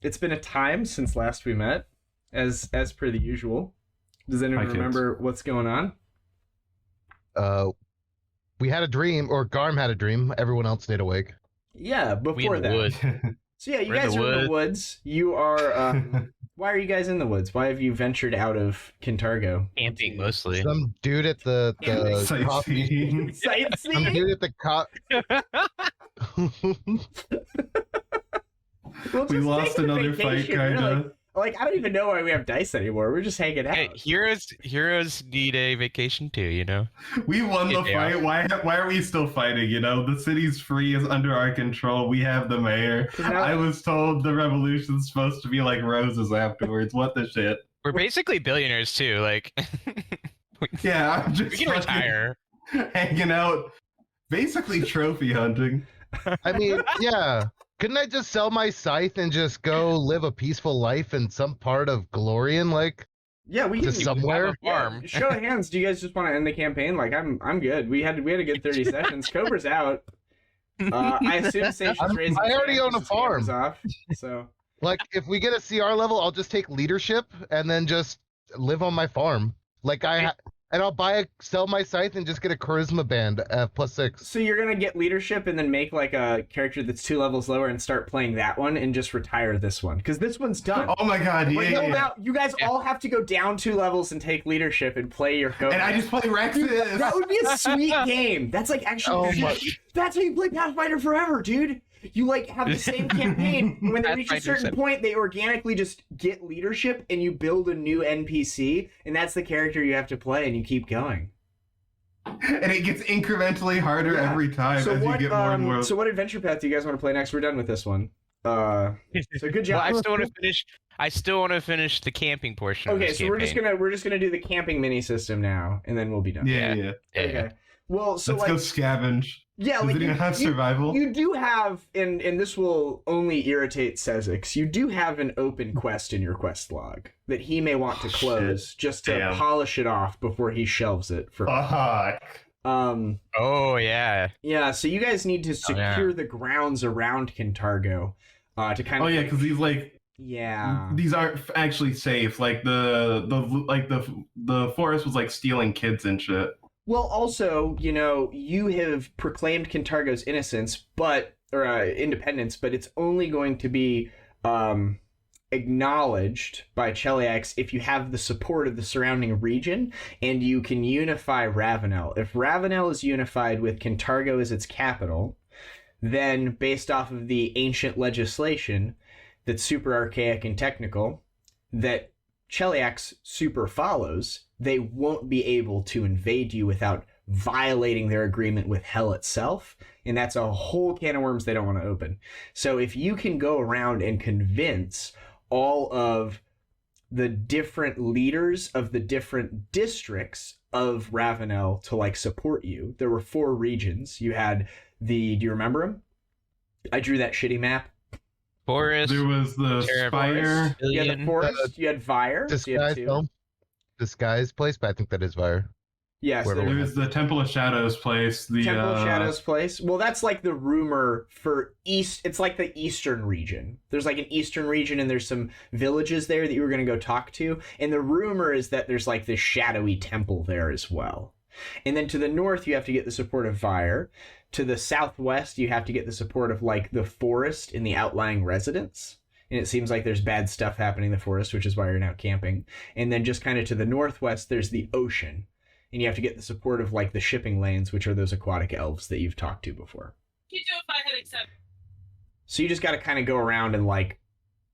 it's been a time since last we met, as per the usual. Does anyone remember what's going on? We had a dream, or Garm had a dream. Everyone else stayed awake. Yeah, before that. So yeah, you guys are in the woods. You are. Why are you guys in the woods? Why have you ventured out of Kintargo? Camping mostly. Some dude at the sightseeing. Sightseeing. Some dude at the We lost another fight, kinda. Like, I don't even know why we have dice anymore. We're just hanging out. Hey, heroes need a vacation too, you know? We won the fight. Why are we still fighting, you know? The city's free, is under our control. We have the mayor. I was told the revolution's supposed to be like roses afterwards. What the shit? We're basically billionaires too, like... Yeah, I'm just we can retire. Hanging out, basically trophy hunting. I mean, yeah. Couldn't I just sell my scythe and just go live a peaceful life in some part of Glorian, like? Yeah, we can somewhere. Yeah, show of hands. Do you guys just want to end the campaign? Like, I'm good. We had a good 30 sessions. Cobra's out. I assume Seishi's raising. I already own a farm. Off, so, like, if we get a CR level, I'll just take leadership and then just live on my farm. Like and I'll sell my scythe and just get a charisma band +6. So you're gonna get leadership and then make like a character that's 2 levels lower and start playing that one and just retire this one because this one's done. Oh my god! Yeah. You guys all have to go down 2 levels and take leadership and play your Cobra. And I just play Rexes. That would be a sweet game. That's like actually. That's how you play Pathfinder forever, dude. You like have the same campaign. When they reach a certain point, they organically just get leadership, and you build a new NPC, and that's the character you have to play, and you keep going. And it gets incrementally harder every time as you get more and more. So what adventure path do you guys want to play next? We're done with this one. So good job. Well, I still want to finish the camping portion. Okay, of this so campaign. we're just gonna do the camping mini system now, and then we'll be done. Yeah. Okay. Well, so let's go scavenge. Yeah, like you have survival. You do have, and this will only irritate Sezzix. You do have an open quest in your quest log that he may want to close just to polish it off before he shelves it for. Oh yeah. Yeah. So you guys need to secure the grounds around Kintargo, to kind of. Oh yeah, because these like. Yeah. These aren't actually safe. Like the forest was like stealing kids and shit. Well, also, you know, you have proclaimed Kintargo's independence, but it's only going to be acknowledged by Cheliax if you have the support of the surrounding region and you can unify Ravounel. If Ravounel is unified with Kintargo as its capital, then based off of the ancient legislation that's super archaic and technical, that Cheliax super follows, they won't be able to invade you without violating their agreement with hell itself, and that's a whole can of worms they don't want to open. So if you can go around and convince all of the different leaders of the different districts of Ravounel to like support you, there were 4 regions. You had do you remember them? I drew that shitty map. Forest. There was the Spire. You had the forest. You had Vyre. Disguise place, but I think that is Vyre. Yes. There was the Temple of Shadows place. The Temple of Shadows place. Well, that's like the rumor for East. It's like the Eastern region. There's like an Eastern region, and there's some villages there that you were going to go talk to. And the rumor is that there's like this shadowy temple there as well. And then to the north, you have to get the support of Vyre. To the southwest, you have to get the support of like the forest in the outlying residents. And it seems like there's bad stuff happening in the forest, which is why you're now camping. And then just kind of to the northwest, there's the ocean. And you have to get the support of like the shipping lanes, which are those aquatic elves that you've talked to before. You do if I had accepted. So you just got to kind of go around and like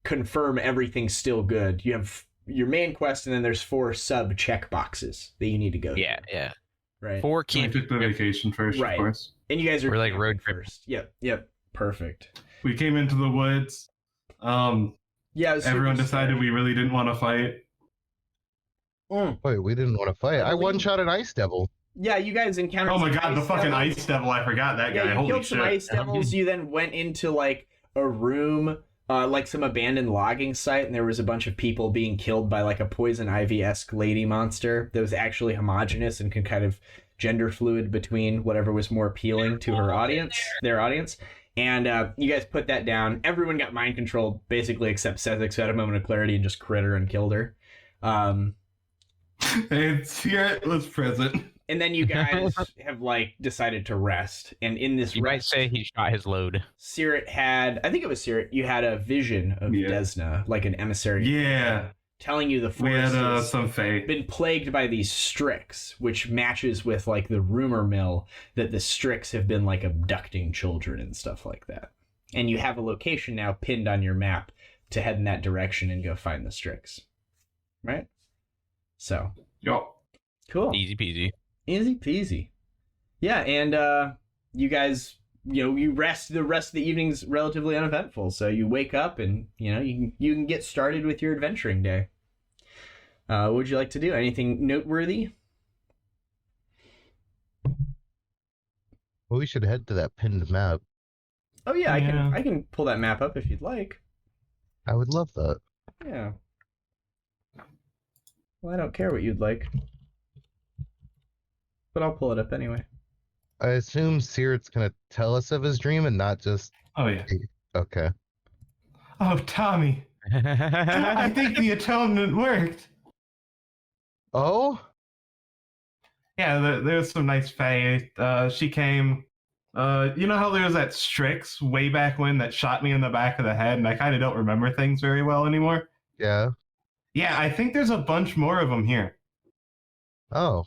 confirm everything's still good. You have your main quest, and then there's 4 sub check boxes that you need to go through. Yeah. Right. 4 I took the vacation first, right. Of course. And you guys are like road first. Yep. Perfect. We came into the woods. Everyone decided we really didn't want to fight. Wait, we didn't want to fight. I one-shot an ice devil. Yeah, you guys encountered. Oh my god, the fucking devils. ice devil! I forgot that guy. Yeah, you Holy killed shit! some ice devils. You then went into like a room, like some abandoned logging site, and there was a bunch of people being killed by like a poison ivy-esque lady monster that was actually homogenous and can kind of gender fluid between whatever was more appealing to her audience, their audience. And you guys put that down. Everyone got mind controlled, basically, except Sezzix, who had a moment of clarity and just crit her and killed her. And Caerrat was present. And then you guys have like decided to rest. And in this You might rest, say he shot his load. Caerrat had, I think it was Caerrat, you had a vision of Desnan, like an emissary. Yeah. Telling you the forest We had has some fate. been plagued by these Strix, which matches with like the rumor mill that the Strix have been like abducting children and stuff like that. And you have a location now pinned on your map to head in that direction and go find the Strix. Right? So. Yo. Cool. Easy peasy. Easy peasy. Yeah, and you guys, you rest. The rest of the evening's relatively uneventful. So you wake up and you can get started with your adventuring day. What would you like to do? Anything noteworthy? Well, we should head to that pinned map. Oh yeah, I can pull that map up if you'd like. I would love that. Yeah. Well, I don't care what you'd like, but I'll pull it up anyway. I assume Caerrat's gonna tell us of his dream and not just. Oh, yeah. Okay. Oh, Tommy. I think the atonement worked. Oh? Yeah, there's some nice fae. She came. You know how there was that Strix way back when that shot me in the back of the head, and I kind of don't remember things very well anymore? Yeah. Yeah, I think there's a bunch more of them here. Oh.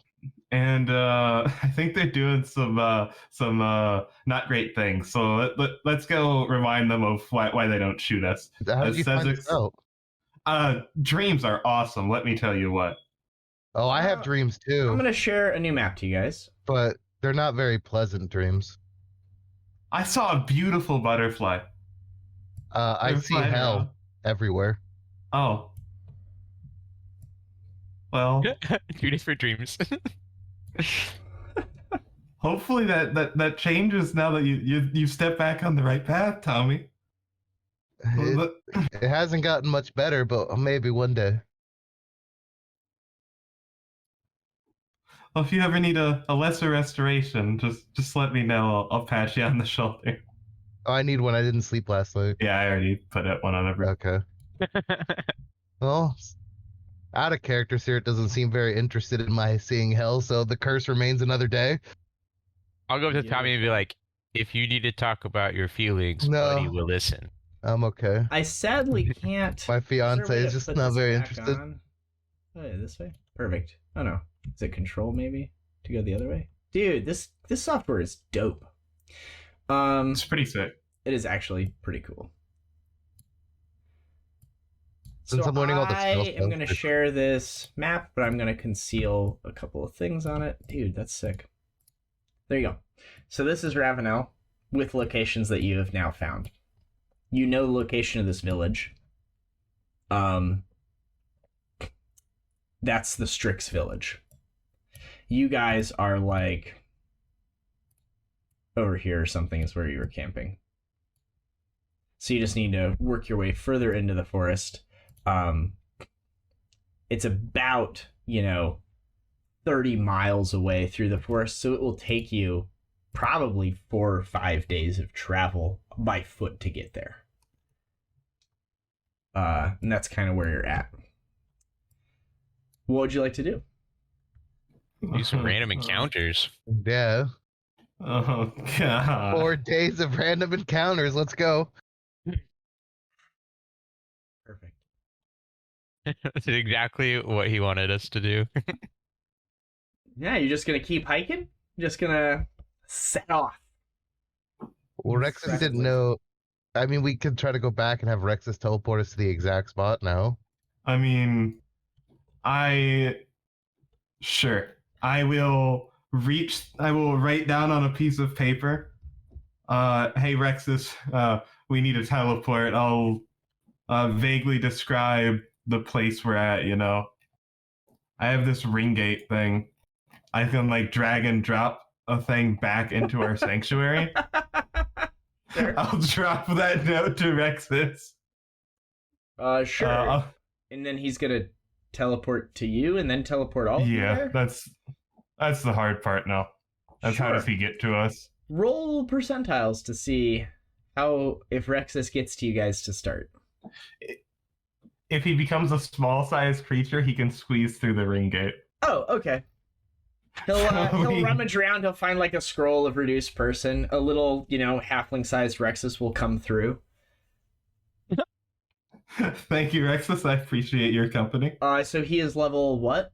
And I think they're doing some not great things. So let's go remind them of why they don't shoot us. How did you find this out? Dreams are awesome. Let me tell you what. Oh, I have dreams too. I'm gonna share a new map to you guys. But they're not very pleasant dreams. I saw a beautiful butterfly. I see hell everywhere. Oh. Well. 2 days for dreams. Hopefully that changes now that you step back on the right path, Tommy. It hasn't gotten much better, but maybe one day. Well, if you ever need a lesser restoration, just let me know. I'll pat you on the shoulder. Oh, I need one. I didn't sleep last night. Yeah, I already put one on every. Okay. Well, out of character, Caerrat doesn't seem very interested in my seeing hell, so the curse remains another day. I'll go up to Tommy and be like, if you need to talk about your feelings, buddy will listen. I'm okay. I sadly can't. My fiance is just not very interested. Oh, yeah, this way? Perfect. Oh no. Is it control maybe? To go the other way? Dude, this software is dope. It's pretty sick. It is actually pretty cool. Since I'm learning all the skills, I am going to share this map, but I'm going to conceal a couple of things on it. Dude, that's sick. There you go. So this is Ravounel with locations that you have now found. You know the location of this village. That's the Strix village. You guys are like over here or something is where you were camping. So you just need to work your way further into the forest. It's about, 30 miles away through the forest, so it will take you probably 4 or 5 days of travel by foot to get there. And that's kind of where you're at. What would you like to do? Do some random encounters. Yeah. Oh, God. 4 days of random encounters. Let's go. Perfect. That's exactly what he wanted us to do. Yeah, you're just going to keep hiking? You're just going to set off. Well, Rexus didn't know. I mean, we could try to go back and have Rexus teleport us to the exact spot now. I mean, sure. I will write down on a piece of paper. Hey, Rexus, we need a teleport. I'll vaguely describe the place we're at, I have this ring gate thing. I can drag and drop a thing back into our sanctuary. Sure. I'll drop that note to Rexus. Sure. And then he's gonna teleport to you, and then teleport all of you there? That's the hard part now. That's Sure. How does he get to us? Roll percentiles to see if Rexus gets to you guys to start? If he becomes a small-sized creature, he can squeeze through the ring gate. Oh, okay. He'll rummage around. He'll find like a scroll of reduced person. A little, halfling-sized Rexus will come through. Thank you, Rexus. I appreciate your company. So he is level what?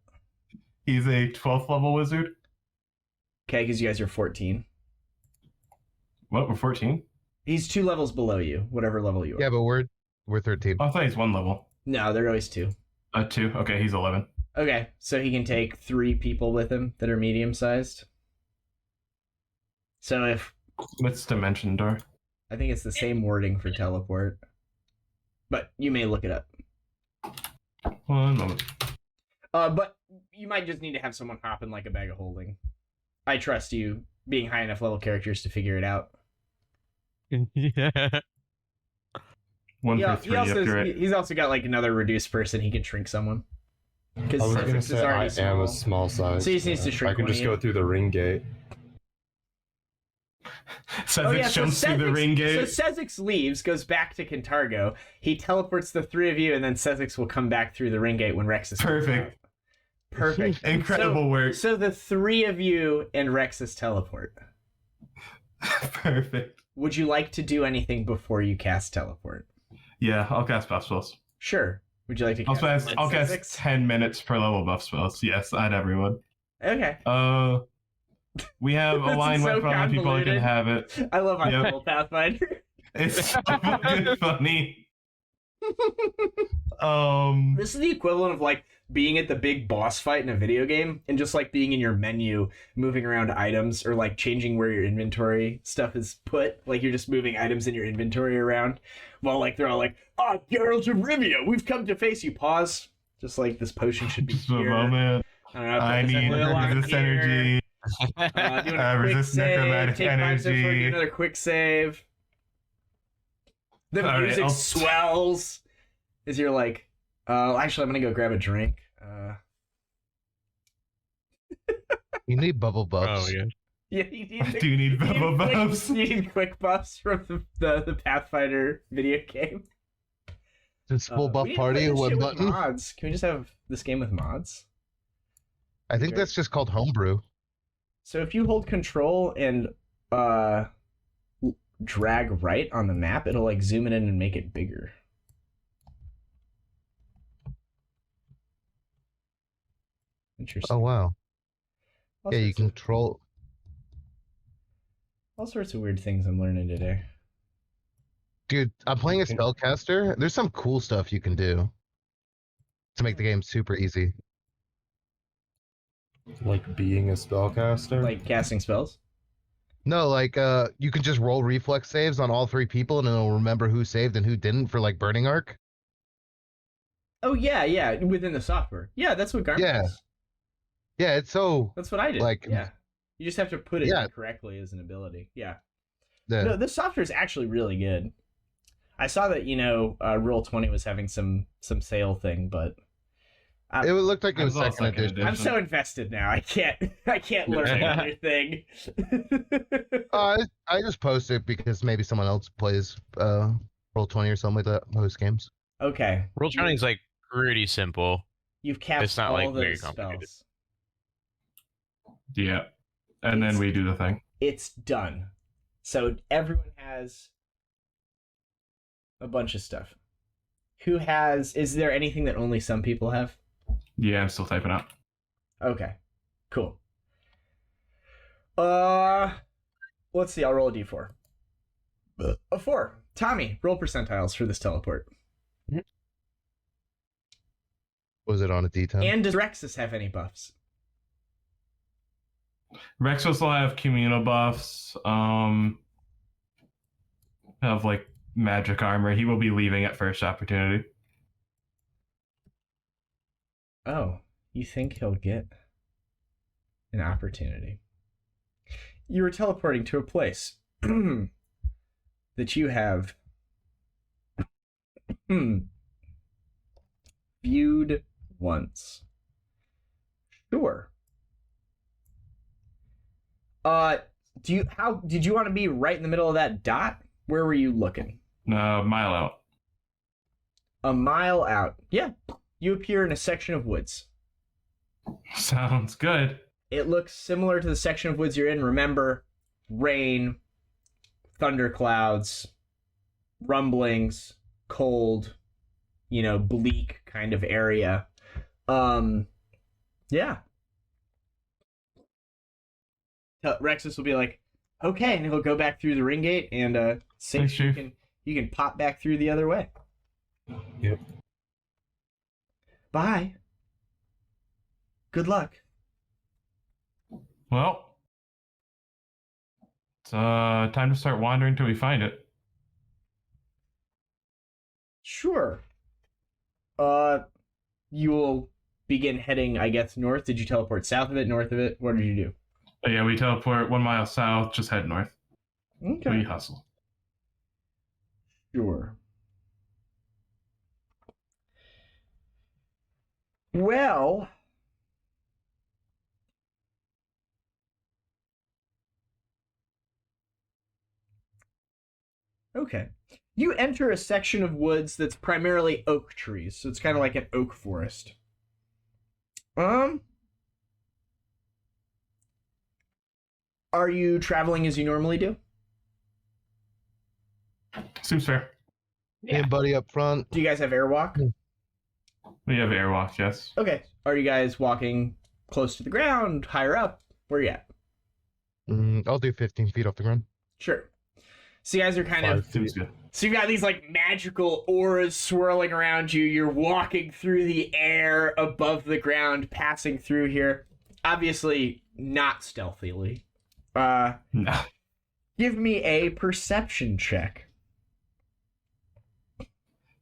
He's a 12th level wizard. Okay, because you guys are 14. What? We're 14? He's 2 levels below you, whatever level you are. Yeah, but we're 13. Oh, I thought he's 1 level. No, they're always 2. 2? Okay, he's 11. Okay, so he can take 3 people with him that are medium-sized. So if... What's Dimension Door? I think it's the same wording for teleport. But you may look it up. 1 moment. But you might just need to have someone hop in like a bag of holding. I trust you, being high enough level characters, to figure it out. Yeah. 1 for 3, accurate. He's also got like another reduced person. He can shrink someone. I was gonna say I am a small size. So he just needs to shrink. I can just go through the ring gate. Sezzix jumps through the ring gate. So Sezzix leaves, goes back to Kintargo. He teleports the 3 of you, and then Sezzix will come back through the ring gate when Rexus comes Perfect. out. Perfect. Incredible work. So the 3 of you and Rexus teleport. Perfect. Would you like to do anything before you cast teleport? Yeah, I'll cast buff spells. Sure. Would you like to cast? I'll cast 10 minutes per level buff spells. Yes, I'd everyone. Okay. We have a line so web for other people who can convoluted. have it. I love high level Pathfinder. It's so fucking funny. This is the equivalent of like being at the big boss fight in a video game and just like being in your menu, moving around items or like changing where your inventory stuff is put. Like you're just moving items in your inventory around while like they're all like, "Oh, Geralt of Rivia, we've come to face you." Pause. Just like this potion should be just a here. moment. I need resist energy. Doing a quick resist save. necromantic Take 5 steps forward, do energy. another quick save. The All right, music I'll- swells as you're like, actually, I'm gonna go grab a drink. You need bubble buffs. Oh yeah. Yeah, you need I do need bubble buffs. You need quick buffs from the Pathfinder video game. Just full We buff need to party play in this one shit with button. mods. Can we just have this game with mods? I think that's just called homebrew. So if you hold control and drag right on the map, it'll like zoom it in and make it bigger. Interesting. Oh wow. All Yeah, you sorts of- control. all sorts of weird things I'm learning today. Dude, I'm playing a spellcaster. There's some cool stuff you can do to make the game super easy. Like being a spellcaster. Like casting spells. No, like you can just roll reflex saves on all 3 people and it'll remember who saved and who didn't for like Burning Arc. Oh yeah, within the software. Yeah, that's what Garm Yeah. does. Yeah, it's so That's what I did. Like- yeah. You just have to put it Yeah. in correctly as an ability. Yeah. the No, this software is actually really good. I saw that, Roll20 was having some sale thing, but it looked like it was That was second also edition. good. I'm so invested now. I can't learn another thing. I just post it because maybe someone else plays Roll20 or something like that, most games. Okay. Roll twenty is like pretty simple. You've cast It's not, all like, very those complicated. spells. Yeah. And then we do the thing. It's done. So everyone has a bunch of stuff. Is there anything that only some people have? Yeah, I'm still typing out. Okay. Cool. Let's see, I'll roll a d4. A 4. Tommy, roll percentiles for this teleport. Was it on a D10? And does Rexus have any buffs? Rexus will have communal buffs. Have like magic armor. He will be leaving at first opportunity. Oh, you think he'll get an opportunity? You were teleporting to a place that you have viewed once. Sure. Did you want to be right in the middle of that dot Where were you looking? Mile out. A mile out. Yeah. You appear in a section of woods. Sounds good. It looks similar to the section of woods you're in. Remember, rain, thunderclouds, rumblings, cold, bleak kind of area. Yeah. Rexus will be like, okay, and he'll go back through the ring gate, and Seishi, you can pop back through the other way. Yep. Bye. Good luck. Well, it's time to start wandering till we find it. Sure. You'll begin heading, I guess, north. Did you teleport south of it, north of it? What did you do? Yeah, we teleport 1 mile south, just head north. Okay. We hustle. Sure. Well, okay. You enter a section of woods that's primarily oak trees, so it's kind of like an oak forest. Are you traveling as you normally do? Seems fair. Hey, buddy up front. Do you guys have airwalk? We have airwalk, yes. Okay. Are you guys walking close to the ground, higher up? Where are you at? I'll do 15 feet off the ground. Sure. So you guys are kind of... Seems good. So you've got these like magical auras swirling around you. You're walking through the air above the ground, passing through here. Obviously not stealthily. No. Give me a perception check.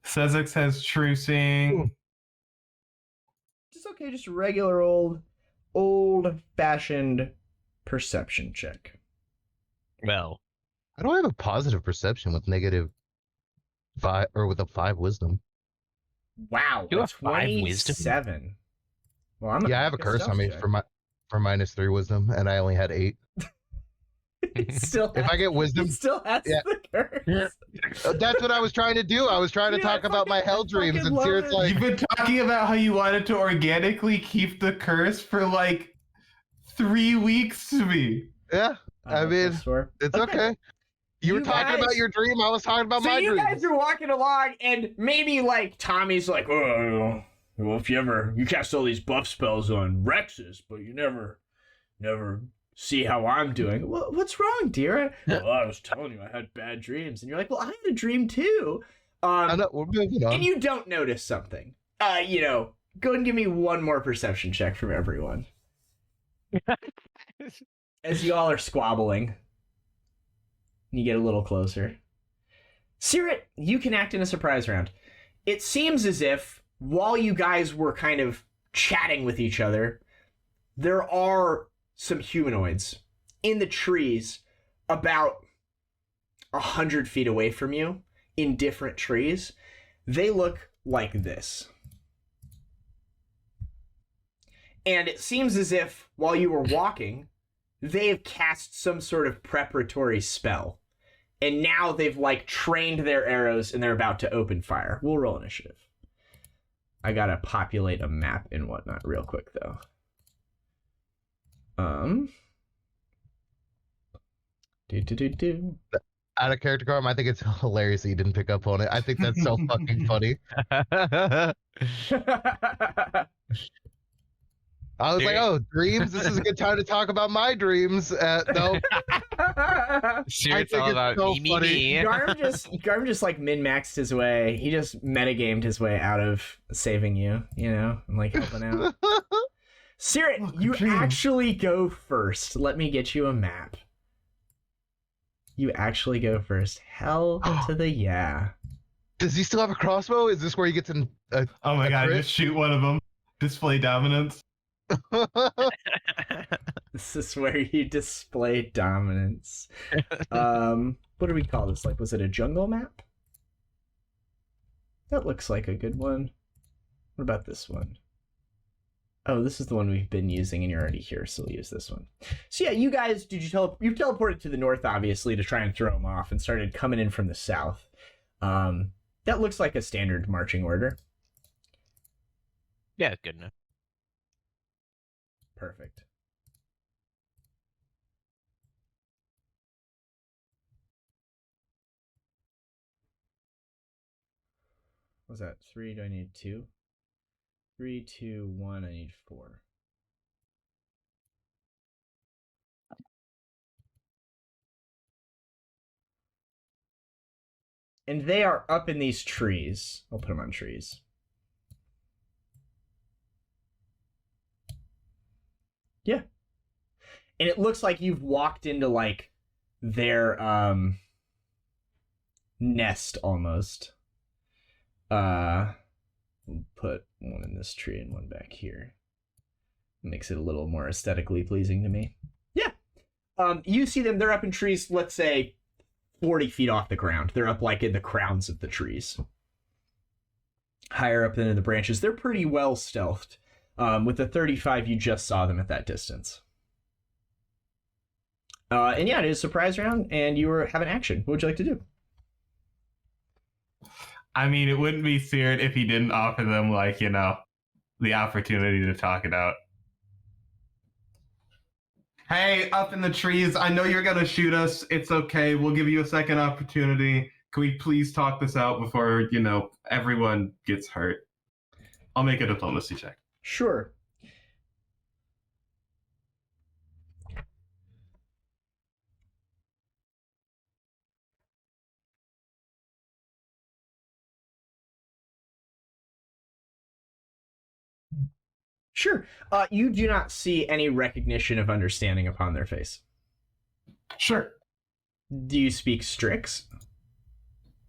Sezzix has trucing. Just okay, just regular old-fashioned perception check. Well, I don't have a positive perception with -5 or with a 5 wisdom. Wow, You have 5 wisdom? 27. Well, I'm Yeah, I have a curse on me for -3 wisdom, and I only had 8. Still If I get wisdom, he still has yeah. the curse. That's what I was trying to do. I was trying to Dude, talk I about my hell dreams, fucking and love Sir's it. like, You've been talking about how you wanted to organically keep the curse for like 3 weeks to me. yeah, I mean, +4. it's okay. You were talking about your dream. I was talking about So my you dream. guys are walking along, and maybe like Tommy's like, oh, well, if you cast all these buff spells on Rexus, but you never see how I'm doing. Well, what's wrong, dear? Well, I was telling you I had bad dreams, and you're like, well, I had a dream too. I know, we're moving on. And you don't notice something. Go and give me one more perception check from everyone. As you all are squabbling. You get a little closer. Sirit, you can act in a surprise round. It seems as if, while you guys were kind of chatting with each other, there are some humanoids in the trees about 100 feet away from you, in different trees. They look like this. And it seems as if, while you were walking, they have cast some sort of preparatory spell. And now they've, like, trained their arrows and they're about to open fire. We'll roll initiative. I gotta populate a map and whatnot real quick, though. Out of character, Garm, I think it's hilarious that you didn't pick up on it. I think that's so fucking funny. I was like, oh, dreams? This is a good time to talk about my dreams. No. It's all about so me, funny. me. Garm just like min-maxed his way. He just metagamed his way out of saving you, and like helping out. Sirit, you actually go first. Let me get you a map. You actually go first. Hell to the yeah. Does he still have a crossbow? Is this where he gets in? Oh my god, crit? just shoot one of them. Display dominance. This is where you display dominance. What do we call this? Like, was it a jungle map? That looks like a good one. What about this one? Oh, this is the one we've been using, and you're already here, so we'll use this one. So yeah, you guys, you've teleported to the north, obviously, to try and throw them off, and started coming in from the south. That looks like a standard marching order. Yeah, good enough. Perfect. What's that? 3, do I need 2? 3, 2, 1, I need 4. And they are up in these trees. I'll put them on trees. Yeah. And it looks like you've walked into, like, their, nest, almost. We'll put one in this tree and one back here. Makes it a little more aesthetically pleasing to me. Yeah. You see them, they're up in trees, let's say, 40 feet off the ground. They're up, like, in the crowns of the trees. Higher up than in the branches. They're pretty well stealthed. With the 35, you just saw them at that distance. And yeah, it is a surprise round, and you have an action. What would you like to do? I mean, it wouldn't be Seared if he didn't offer them, like, you know, the opportunity to talk it out. Hey, up in the trees, I know you're gonna shoot us. It's okay. We'll give you a second opportunity. Can we please talk this out before, you know, everyone gets hurt? I'll make a diplomacy check. Sure. Sure. You do not see any recognition of understanding upon their face. Sure. Do you speak Strix?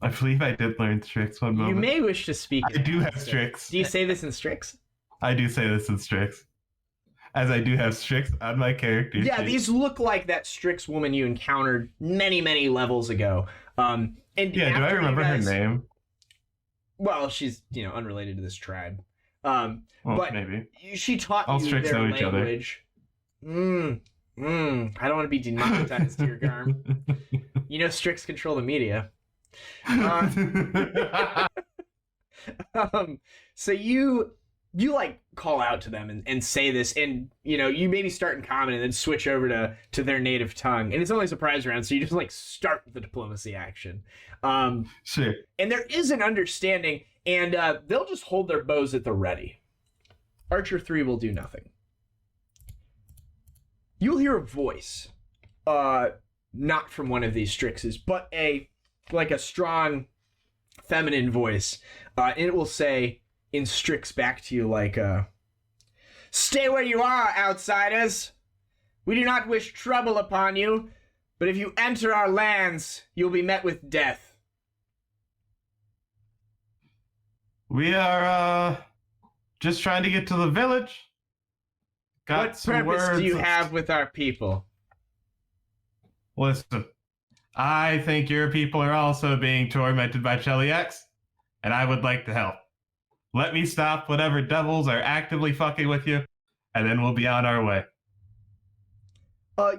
I believe I did learn Strix one moment. You may wish to speak. I do have Strix. Do you say this in Strix? I do say this in Strix. As I do have Strix on my character Yeah, sheet. these look like that Strix woman you encountered many, many levels ago. And yeah, do I remember her name? Well, she's, you know, unrelated to this tribe. Well, but maybe. She taught All you Strix their know each other. language. I don't want to be demonetized here, Garm. You know Strix control the media. So you like call out to them and say this, and you know you maybe start in common and then switch over to their native tongue, and it's only a surprise round, so you just like start with the diplomacy action. Sure. And there is an understanding, and they'll just hold their bows at the ready. Archer 3 will do nothing. You'll hear a voice, not from one of these Strixes, but a strong feminine voice, and it will say in Strix back to you like, "Stay where you are, outsiders. We do not wish trouble upon you, but if you enter our lands, you'll be met with death." We are just trying to get to the village. Got What some purpose words. do you have with our people? Listen, I think your people are also being tormented by Chelish, and I would like to help. Let me stop whatever devils are actively fucking with you, and then we'll be on our way.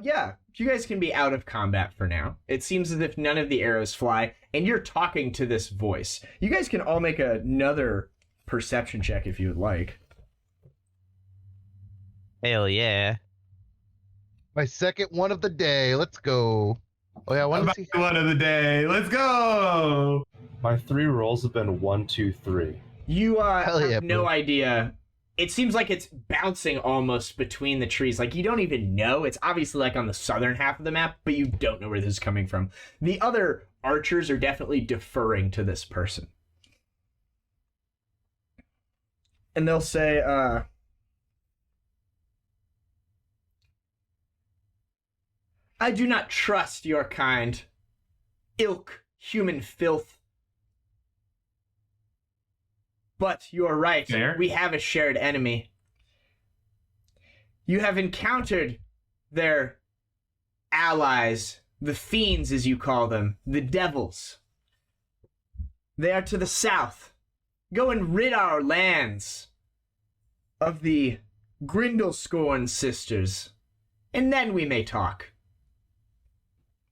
Yeah, you guys can be out of combat for now. It seems as if none of the arrows fly, and you're talking to this voice. You guys can all make another perception check if you would like. Hell yeah. My second one of the day. Let's go. Oh yeah, I want to see. One of the day. Let's go. My 3 rolls have been 1, 2, 3. You Hell yeah, have no bro. idea. It seems like it's bouncing almost between the trees. Like, you don't even know. It's obviously, like, on the southern half of the map, but you don't know where this is coming from. The other archers are definitely deferring to this person. And they'll say, "I do not trust your kind. Ilk, human filth. But you're right. Fair. We have a shared enemy. You have encountered their allies, the fiends as you call them, the devils. They are to the south. Go and rid our lands of the Grundlescorn Sisters, and then we may talk.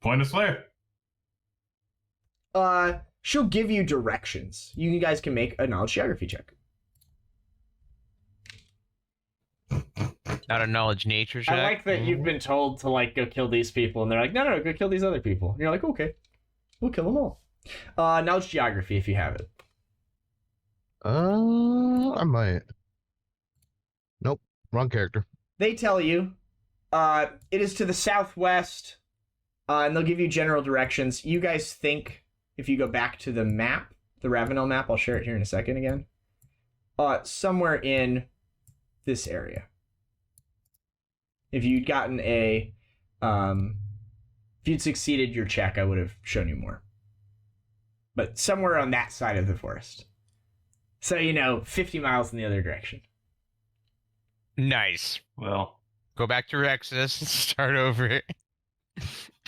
Point us where? She'll give you directions. You guys can make a knowledge geography check. Not a knowledge nature check. I like that you've been told to like go kill these people, and they're like, no, go kill these other people. And you're like, okay, we'll kill them all. Knowledge geography if you have it. I might. Nope, wrong character. They tell you, it is to the southwest, and they'll give you general directions. You guys think if you go back to the map, the Ravounel map, I'll share it here in a second again. Somewhere in this area. If you'd gotten if you'd succeeded your check, I would have shown you more. But somewhere on that side of the forest. So, 50 miles in the other direction. Nice. Well, Go back to Rexus and start over.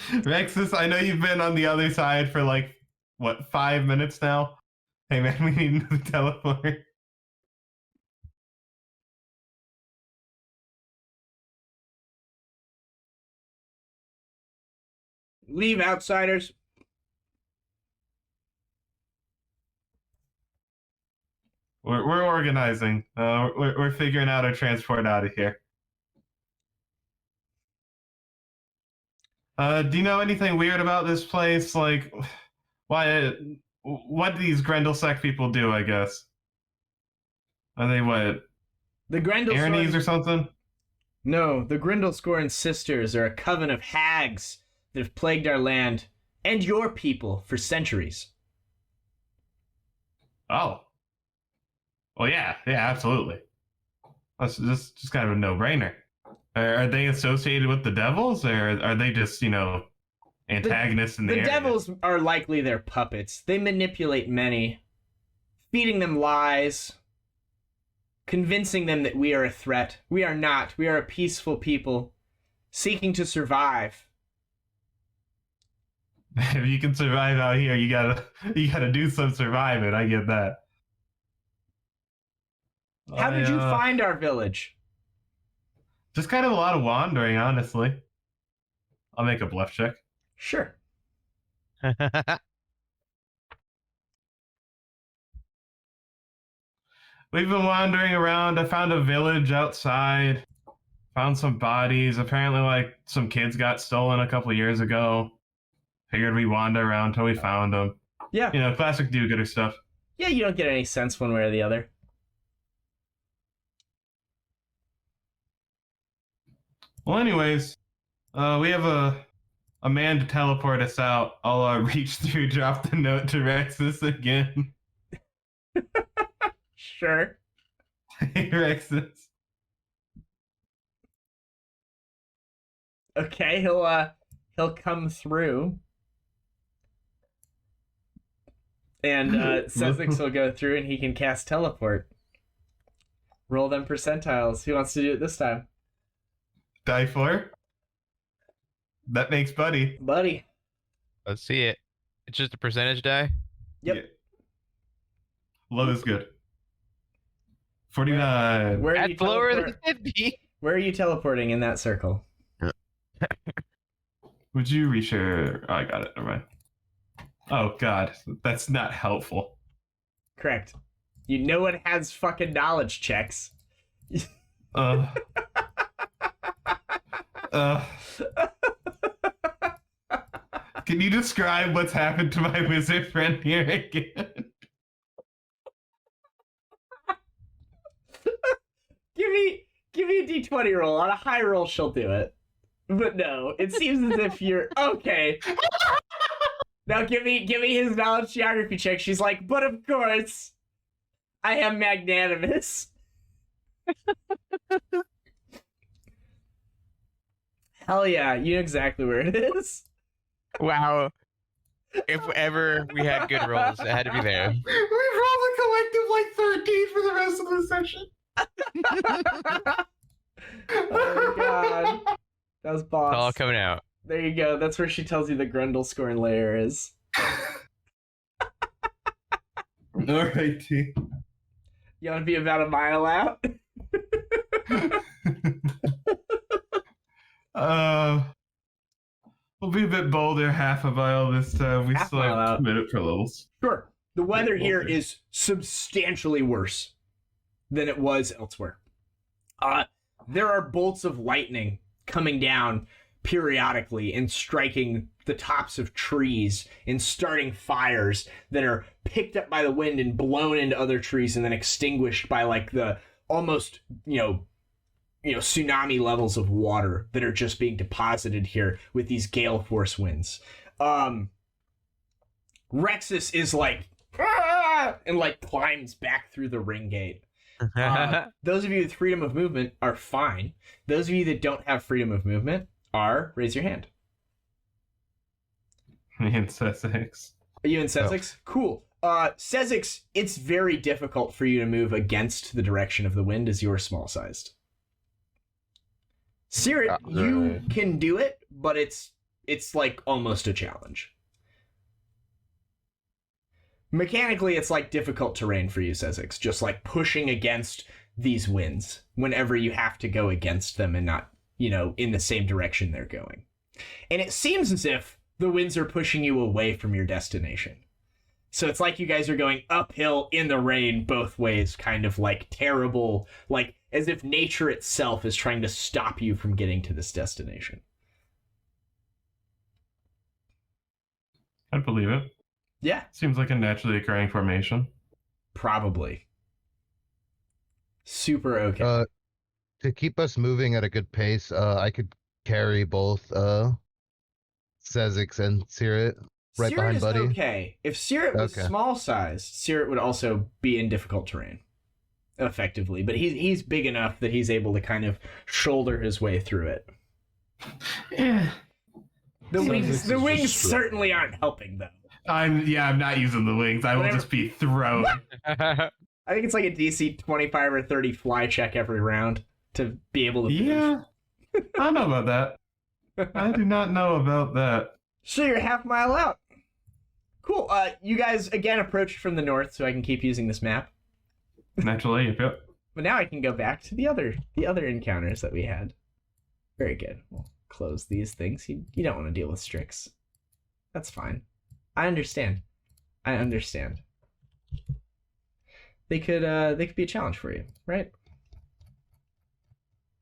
Rexus, I know you've been on the other side for 5 minutes now? Hey man, we need another teleport. Leave, outsiders. We're organizing. We're figuring out our transport out of here. Do you know anything weird about this place? What do these Grundlesec people do, I guess? Are they what? The Grundlescorn... Aranies or something? No, the Grundlescorn Sisters are a coven of hags that have plagued our land and your people for centuries. Oh. Well, yeah, absolutely. That's just kind of a no-brainer. Are they associated with the devils, or are they just, antagonists in the area? The devils are likely their puppets. They manipulate many, feeding them lies, convincing them that we are a threat. We are not. We are a peaceful people seeking to survive. If you can survive out here, you gotta do some surviving. I get that. How did you find our village? Just kind of a lot of wandering, honestly. I'll make a bluff check. Sure. We've been wandering around. I found a village outside. Found some bodies. Apparently, some kids got stolen a couple years ago. Figured we wander around till we found them. Yeah. Classic do-gooder stuff. Yeah, you don't get any sense one way or the other. Well, anyways, we have a man to teleport us out. I'll reach through, drop the note to Rexus again. Sure. Hey, Rexus. Okay, he'll come through. And Sezzix will go through and he can cast teleport. Roll them percentiles. Who wants to do it this time? Die 4? That makes Buddy. Buddy. Let's see it. It's just a percentage die? Yep. Yeah. Low is good. 49. Where are you That's lower than 50. Where are you teleporting in that circle? Would you reshare? Oh, I got it. Never mind. Oh, God. That's not helpful. Correct. No one has fucking knowledge checks. Can you describe what's happened to my wizard friend here again? Give me a d20 roll. On a high roll, she'll do it. But no, it seems as if you're okay. Now give me his knowledge geography check. She's like, but of course, I am magnanimous. Hell yeah, you know exactly where it is. Wow. If ever we had good rolls, it had to be there. We rolled a collective 13 for the rest of the session. Oh god. That was boss. It's all coming out. There you go. That's where she tells you the Grundlescorn lair is. Alrighty. You want to be about a mile out? We'll be a bit bolder, half a mile this time. We Half still mile have out. 2 minute per levels. Sure. The weather Yeah, here okay. is substantially worse than it was elsewhere. There are bolts of lightning coming down periodically and striking the tops of trees and starting fires that are picked up by the wind and blown into other trees and then extinguished by like the almost, tsunami levels of water that are just being deposited here with these gale force winds. Rexus is like, "Ah!" and like climbs back through the ring gate. Those of you with freedom of movement are fine. Those of you that don't have freedom of movement raise your hand. Me and Sezzix. Are you in Sezzix? Cool. Sezzix, it's very difficult for you to move against the direction of the wind as you're small sized. Caerrat, you Right. can do it, but it's like almost a challenge. Mechanically, it's like difficult terrain for you, Sezzix, just like pushing against these winds whenever you have to go against them and not, in the same direction they're going. And it seems as if the winds are pushing you away from your destination. So it's like you guys are going uphill in the rain both ways, kind of like terrible, like as if nature itself is trying to stop you from getting to this destination. I believe it. Yeah, Seems like a naturally occurring formation. probably. Super okay. To keep us moving at a good pace, I could carry both Sezzix and Caerrat right Caerrat behind is Buddy. okay. If Caerrat was Okay. small size, Caerrat would also be in difficult terrain, effectively. But he's big enough that he's able to kind of shoulder his way through it. Yeah. The Sezzix wings, is the just wings strong. certainly aren't helping though. I'm not using the wings. I will Whatever. just be thrown. I think it's like a DC 25 or 30 fly check every round to be able to. Yeah. I don't know about that. I do not know about that. So you're half mile out. Cool. You guys again approach from the north, so I can keep using this map. Naturally, yep. But now I can go back to the other encounters that we had. Very good. We'll close these things. You don't want to deal with Strix. That's fine. I understand. They could be a challenge for you, right?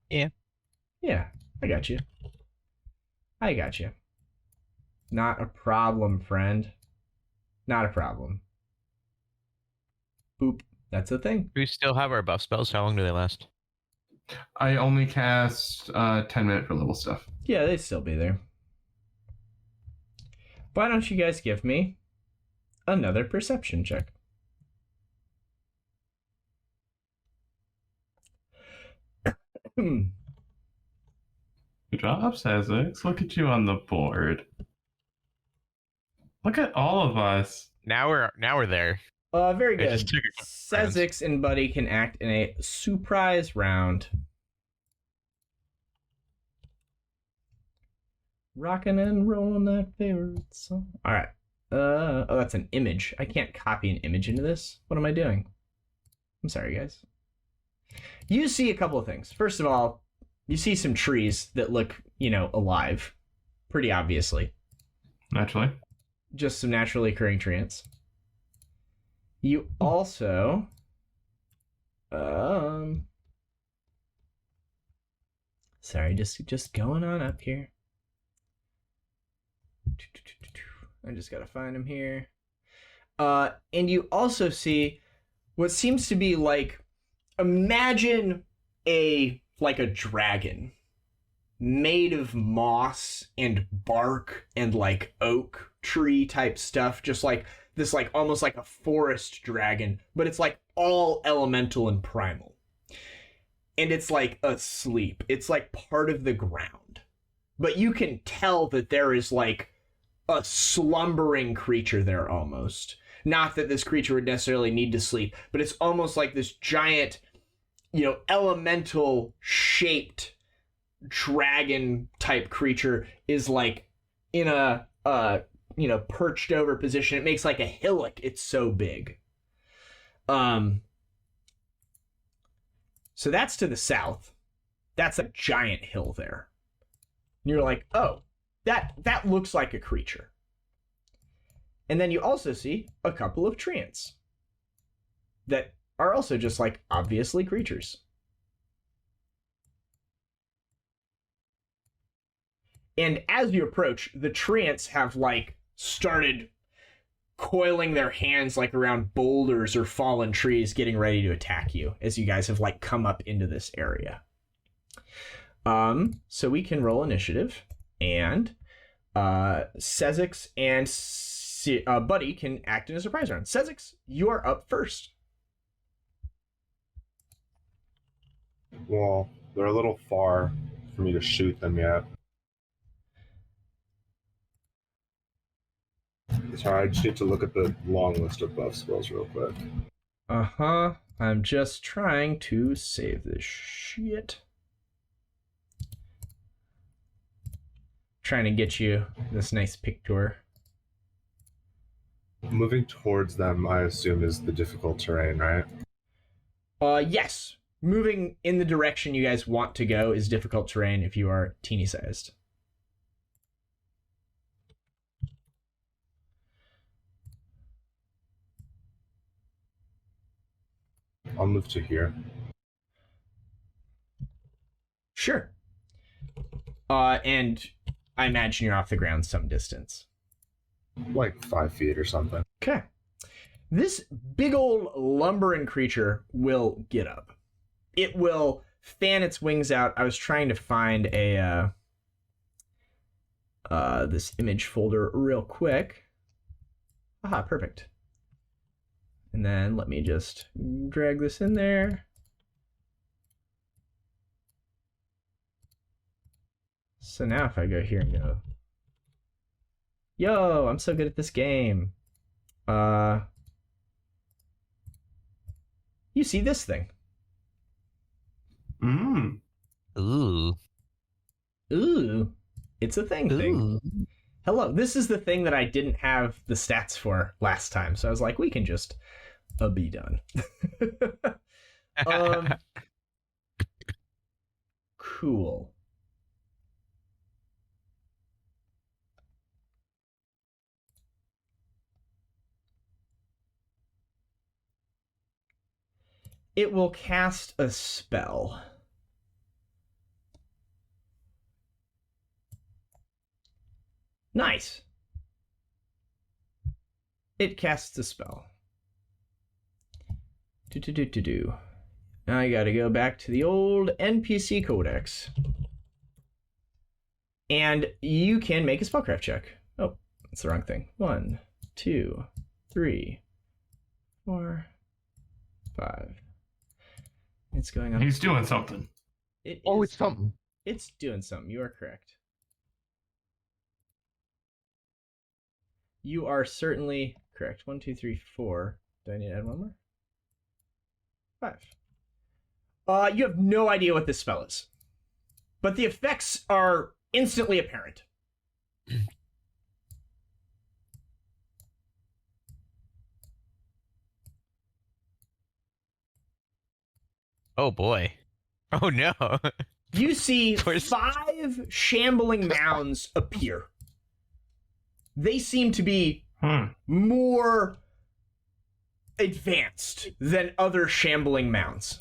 Yeah. Yeah, I got you. Not a problem, friend. Not a problem. Boop. That's a thing. We still have our buff spells. How long do they last? I only cast 10 minute per level stuff. Yeah, they'd still be there. Why don't you guys give me another perception check? Good job, Sezzix. Look at you on the board. Look at all of us. Now we're there. Very It good. just took a couple rounds. Sezzix and Buddy can act in a surprise round. Rockin' and rollin' that favorite song. All right. Oh, that's an image. I can't copy an image into this. What am I doing? I'm sorry, guys. You see a couple of things. First of all, you see some trees that look, alive. Pretty obviously. Naturally. Just some naturally occurring treants. You also sorry, just going on up here. I just gotta find him here. And you also see what seems to be like, imagine a dragon made of moss and bark and like oak tree type stuff, just like this, like almost like a forest dragon, but it's like all elemental and primal. And it's like asleep. It's like part of the ground. But you can tell that there is like a slumbering creature there almost. Not that this creature would necessarily need to sleep, but it's almost like this giant, elemental shaped dragon type creature is like in a perched over position. It makes like a hillock. It's so big. So that's to the south. that's a giant hill there. And you're like, oh, that looks like a creature. And then you also see a couple of treants that are also just like obviously creatures. And as you approach, the treants have like started coiling their hands like around boulders or fallen trees, getting ready to attack you as you guys have like come up into this area. So we can roll initiative, and Sezzix and Buddy can act in a surprise round. Sezzix, you are up first. Well, they're a little far for me to shoot them yet. Sorry, I just need to look at the long list of buff spells real quick. Uh-huh. I'm just trying to save this shit. Trying to get you this nice picture. Moving towards them, I assume, is the difficult terrain, right? Yes. Moving in the direction you guys want to go is difficult terrain if you are teeny sized. I'll move to here. Sure. And I imagine you're off the ground some distance. Like 5 feet or something. Okay. This big old lumbering creature will get up. It will fan its wings out. I was trying to find a this image folder real quick. Aha, perfect. And then let me just drag this in there. So now if I go here and go, yo, I'm so good at this game. You see this thing? Ooh. Ooh. It's a thing. Ooh. Hello. This is the thing that I didn't have the stats for last time. So I was like, we can just be done. Cool. It will cast a spell. Nice. It casts a spell. Now I gotta go back to the old NPC codex. And you can make a spellcraft check. Oh, that's the wrong thing. 1, 2, 3, 4, 5. It's going on. He's doing something. It's something. It's doing something. You are correct. You are certainly correct. 1, 2, 3, 4. Do I need to add one more? 5. You have no idea what this spell is, but the effects are instantly apparent. Oh boy. Oh no. You see 5 shambling mounds appear. They seem to be more advanced than other shambling mounds.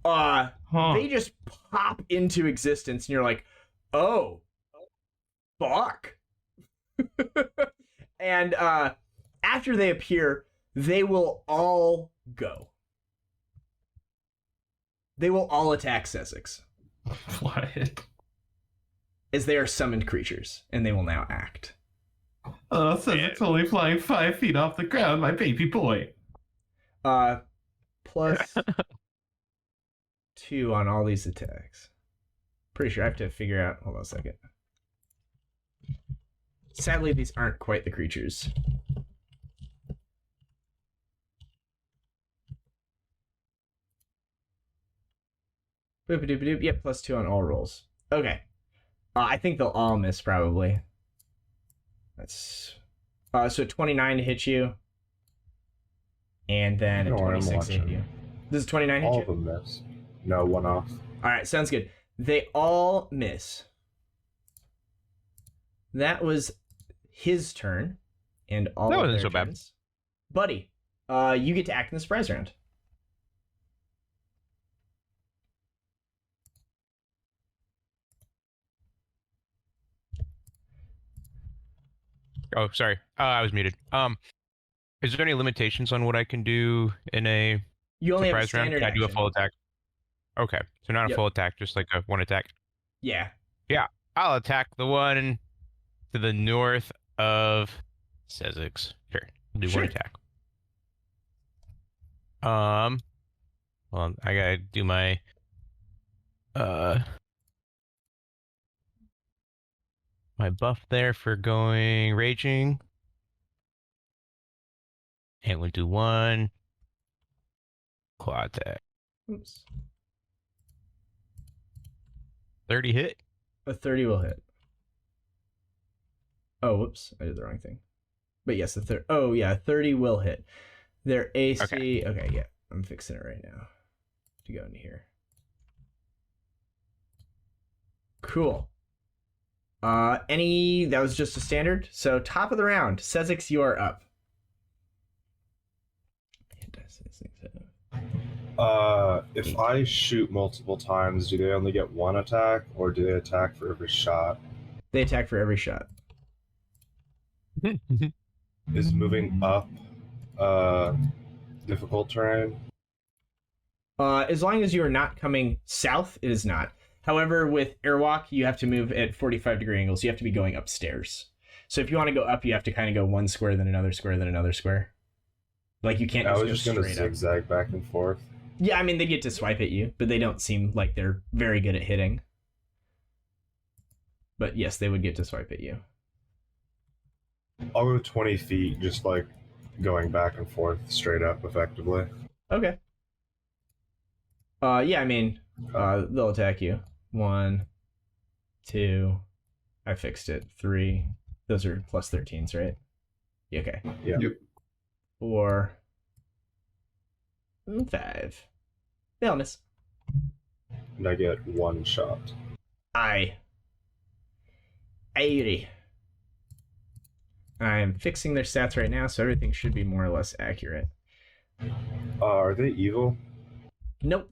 They just pop into existence, and you're like, oh, fuck. And after they appear, they will all go. They will all attack Sezzix. What? As they are summoned creatures, and they will now act. Oh, Sezzix only flying 5 feet off the ground, my baby boy. Plus 2 on all these attacks. Pretty sure I have to figure out. Hold on a second. Sadly, these aren't quite the creatures. Boop-a-doop-a-doop. Yep, plus 2 on all rolls. Okay. I think they'll all miss, probably. That's... so 29 to hit you. And then a 26 to hit you. Does 29 hit All you? of them miss. No, one off. All right, sounds good. They all miss. That was his turn, and all That of wasn't their so bad. turns. Buddy, you get to act in the surprise round. Oh, sorry. I was muted. Is there any limitations on what I can do in a You only have a surprise round? standard Can I do a action. full attack? Okay, so not a Yep. full attack, just like a one attack. Yeah. I'll attack the one to the north of Sezzix. Sure, I'll do Sure. one attack. Well, I gotta do my my buff there for going raging. And we'll do one claw attack. Oops. 30 hit. A 30 will hit. Oh, whoops. I did the wrong thing. But yes, oh, yeah, 30 will hit. Their AC... Okay, yeah. I'm fixing it right now. To go into here. Cool. That was just a standard. So, top of the round. Sezzix, you are up. If I shoot multiple times, do they only get one attack, or do they attack for every shot? They attack for every shot. Is moving up difficult terrain? As long as you are not coming south, it is not. However, with airwalk, you have to move at 45-degree angles. You have to be going upstairs. So if you want to go up, you have to kind of go one square, then another square, then another square. Like, you can't I just was go just gonna straight up. zigzag back and forth. Yeah, I mean, they get to swipe at you, but they don't seem like they're very good at hitting. But yes, they would get to swipe at you. I'll go 20 feet, just like going back and forth straight up effectively. Okay. Yeah, I mean, they'll attack you. 1, 2, I fixed it. 3. Those are plus 13s, right? Yeah, okay. Yeah. Yep. 4, 5. They all miss. And I get one shot. 80. I am fixing their stats right now, so everything should be more or less accurate. Are they evil? Nope.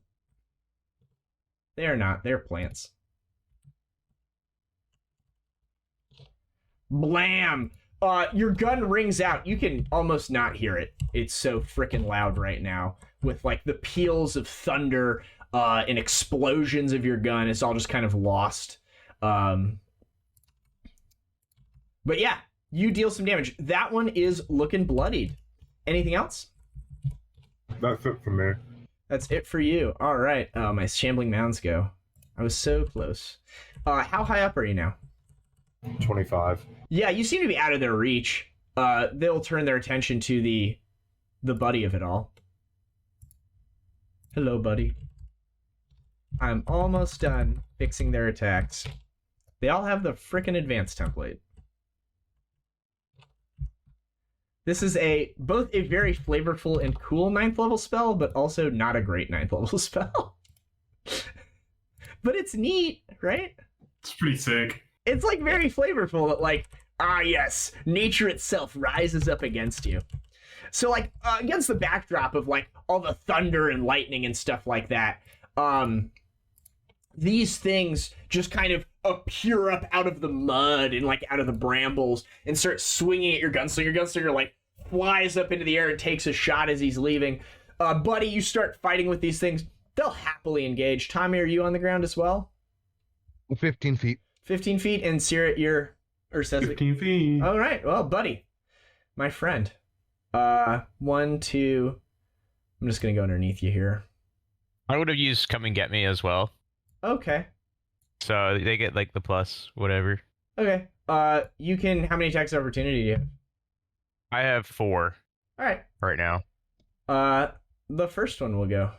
They are not. They're plants. Blam! Your gun rings out. You can almost not hear it. It's so freaking loud right now. With, like, the peals of thunder and explosions of your gun. It's all just kind of lost. But yeah, you deal some damage. That one is looking bloodied. Anything else? That's it for me. That's it for you. All right. My shambling mounds go. I was so close. How high up are you now? 25. Yeah, you seem to be out of their reach. They'll turn their attention to the buddy of it all. Hello, buddy. I'm almost done fixing their attacks. They all have the frickin' advanced template. This is both a very flavorful and cool 9th level spell, but also not a great 9th level spell. But it's neat, right? It's pretty sick. It's like very flavorful that, like, yes, nature itself rises up against you. So, like, against the backdrop of, like, all the thunder and lightning and stuff like that, these things just kind of appear up out of the mud and, like, out of the brambles and start swinging at your gunslinger. Your gunslinger, like, flies up into the air and takes a shot as he's leaving. Buddy, you start fighting with these things. They'll happily engage. Tommy, are you on the ground as well? 15 feet. 15 feet, and Caerrat, you're... Or Sezzix. 15 feet. All right. Well, buddy, my friend. 1, 2. I'm just gonna go underneath you here. I would have used come and get me as well. Okay. So they get like the plus, whatever. Okay. You can. How many attacks of opportunity do you have? I have 4 All right. right now. The first one will go.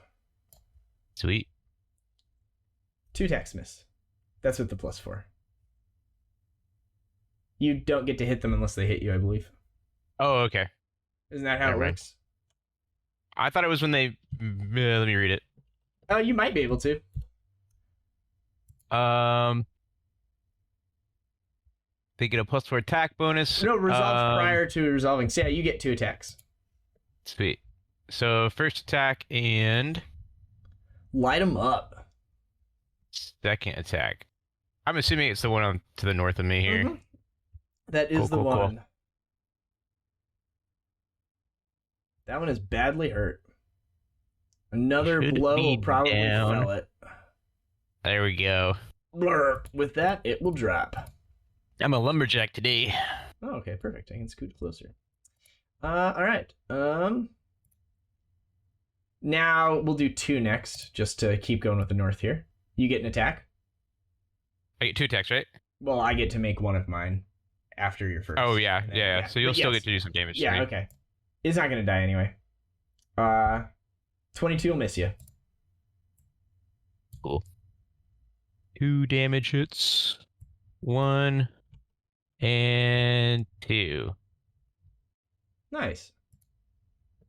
Sweet. 2 attacks miss. That's with the +4. You don't get to hit them unless they hit you, I believe. Oh, okay. Isn't that how Never it mind. works? I thought it was when they. Let me read it. You might be able to. They get a +4 attack bonus. No, resolve prior to resolving. So yeah, you get 2 attacks. Sweet. So first attack and Light them up. second attack. I'm assuming it's the one on to the north of me here. Mhm. That is Cool, the cool, cool. one. That one is badly hurt. Another Should blow be will probably down. fell it. There we go. Blurp. With that, it will drop. I'm a lumberjack today. Oh, okay, perfect. I can scoot closer. All right. Now we'll do 2 next, just to keep going with the north here. You get an attack. I get 2 attacks, right? Well, I get to make one of mine after your first. Oh yeah, and then- yeah. So you'll But still yes. get to do some damage. to Yeah, me. okay. It's not gonna die anyway. 22 will miss you. Cool. 2 damage hits. 1 and 2. Nice.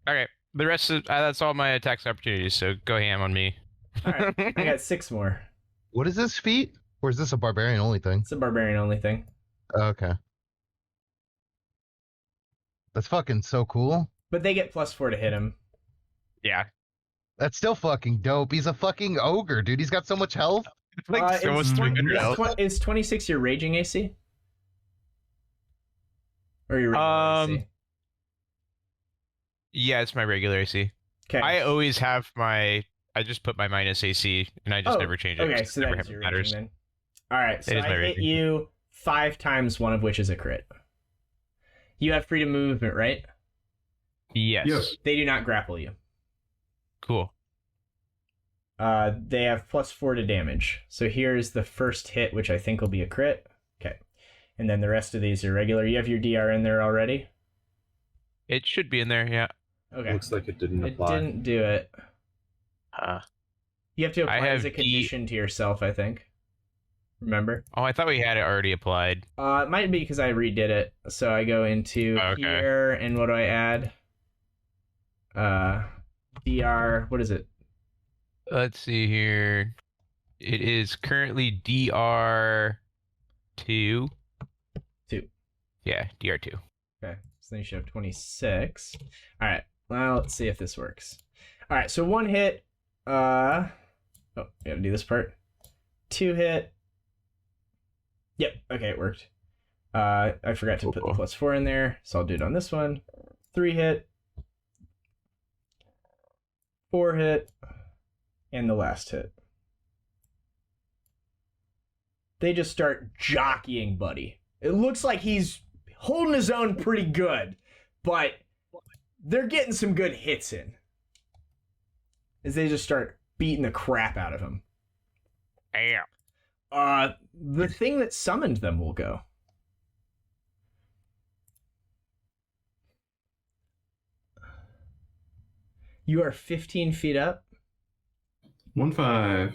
Okay. The rest of that's all my attacks opportunities. So go ham on me. All right, I got 6 more. What is this feat? Or is this a barbarian only thing? It's a barbarian only thing. Okay. That's fucking so cool. But they get +4 to hit him. Yeah. That's still fucking dope. He's a fucking ogre, dude. He's got so much health. Like it's almost 300 health. Is 26 your raging AC? Or your regular AC? Yeah, it's my regular AC. Okay. I always have my. I just put my minus AC, and I just never change it. Okay, 'cause so it never that's your matters. raging then. All right, so It is I my hit raging. you 5 times, one of which is a crit. You have freedom of movement, right? Yes. Yes. They do not grapple you. Cool. They have +4 to damage. So here's the first hit, which I think will be a crit. Okay. And then the rest of these are regular. You have your DR in there already? It should be in there. Yeah. Okay. Looks like it didn't It apply. didn't do it. You have to I apply have as a condition to yourself, I think. Remember? Oh, I thought we had it already applied. It might be because I redid it. So I go into Okay. here, and what do I add? DR, what is it? Let's see here. It is currently DR2. 2. Yeah, DR2. Okay, so then you should have 26. All right, well, let's see if this works. All right, so 1 hit. Oh, we gotta do this part. 2 hit. Yep, okay, it worked. I forgot to put the +4 in there, so I'll do it on this one. 3 hit. 4 hit. And the last hit. They just start jockeying Buddy. It looks like he's holding his own pretty good, but they're getting some good hits in. As they just start beating the crap out of him. Damn. The thing that summoned them will go. You are 15 feet up. 1-5.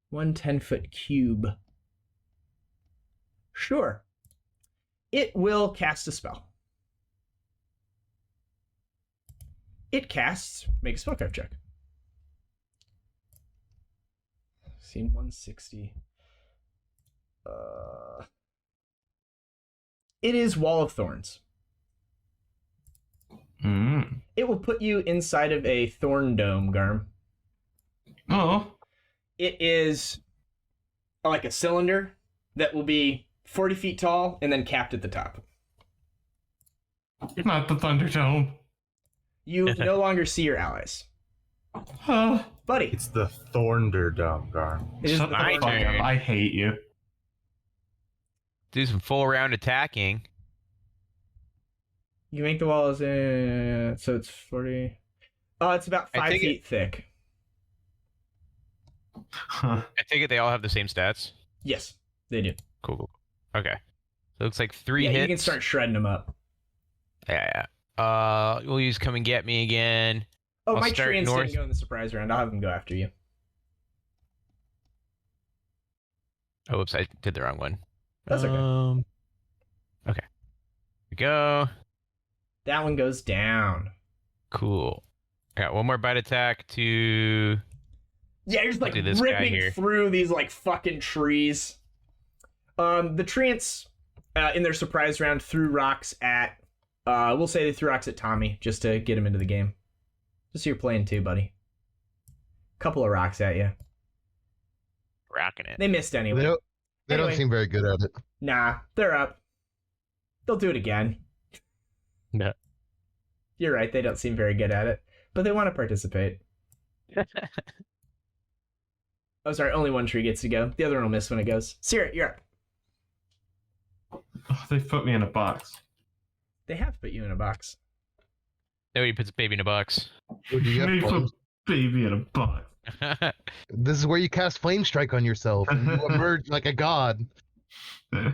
1 10-foot cube. Sure. It will cast a spell. It casts. Make a spellcraft check. Scene 160. It is Wall of Thorns. It will put you inside of a thorn dome, Garm. Oh. It is like a cylinder that will be 40 feet tall and then capped at the top. Not the Thunderdome. You no longer see your allies. Buddy. It's the Thornderdome, Garm. It is Shut the the Thorn fuck Dome. up. I hate you. Do some full round attacking. You make the walls in, so it's 40. Oh, it's about I 5 think feet thick. Huh. I take it they all have the same stats. Yes, they do. Cool. Okay. So it looks like 3 Yeah, hits. you can start shredding them up. Yeah. We'll use come and get me again. Oh, I'll my start treants north. didn't go in the surprise round. I'll have them go after you. Oh, whoops, I did the wrong one. That's okay. Okay. Here we go. That one goes down. Cool. I got one more bite attack to. Yeah, you're just like Do this guy ripping here. through these like fucking trees. The treants in their surprise round threw rocks at. We'll say they threw rocks at Tommy just to get him into the game. Just so you're playing too, buddy. Couple of rocks at you. Rocking it. They missed anyway. They don't Anyway. seem very good at it. Nah, they're up. They'll do it again. No. You're right, they don't seem very good at it, but they want to participate. Oh, sorry, only one tree gets to go. The other one will miss when it goes. Seerra, you're up. Oh, they put me in a box. They have put you in a box. Nobody puts a baby in a box. Would you They get put flames? baby in a box. This is where you cast Flame Strike on yourself and you emerge like a god. No.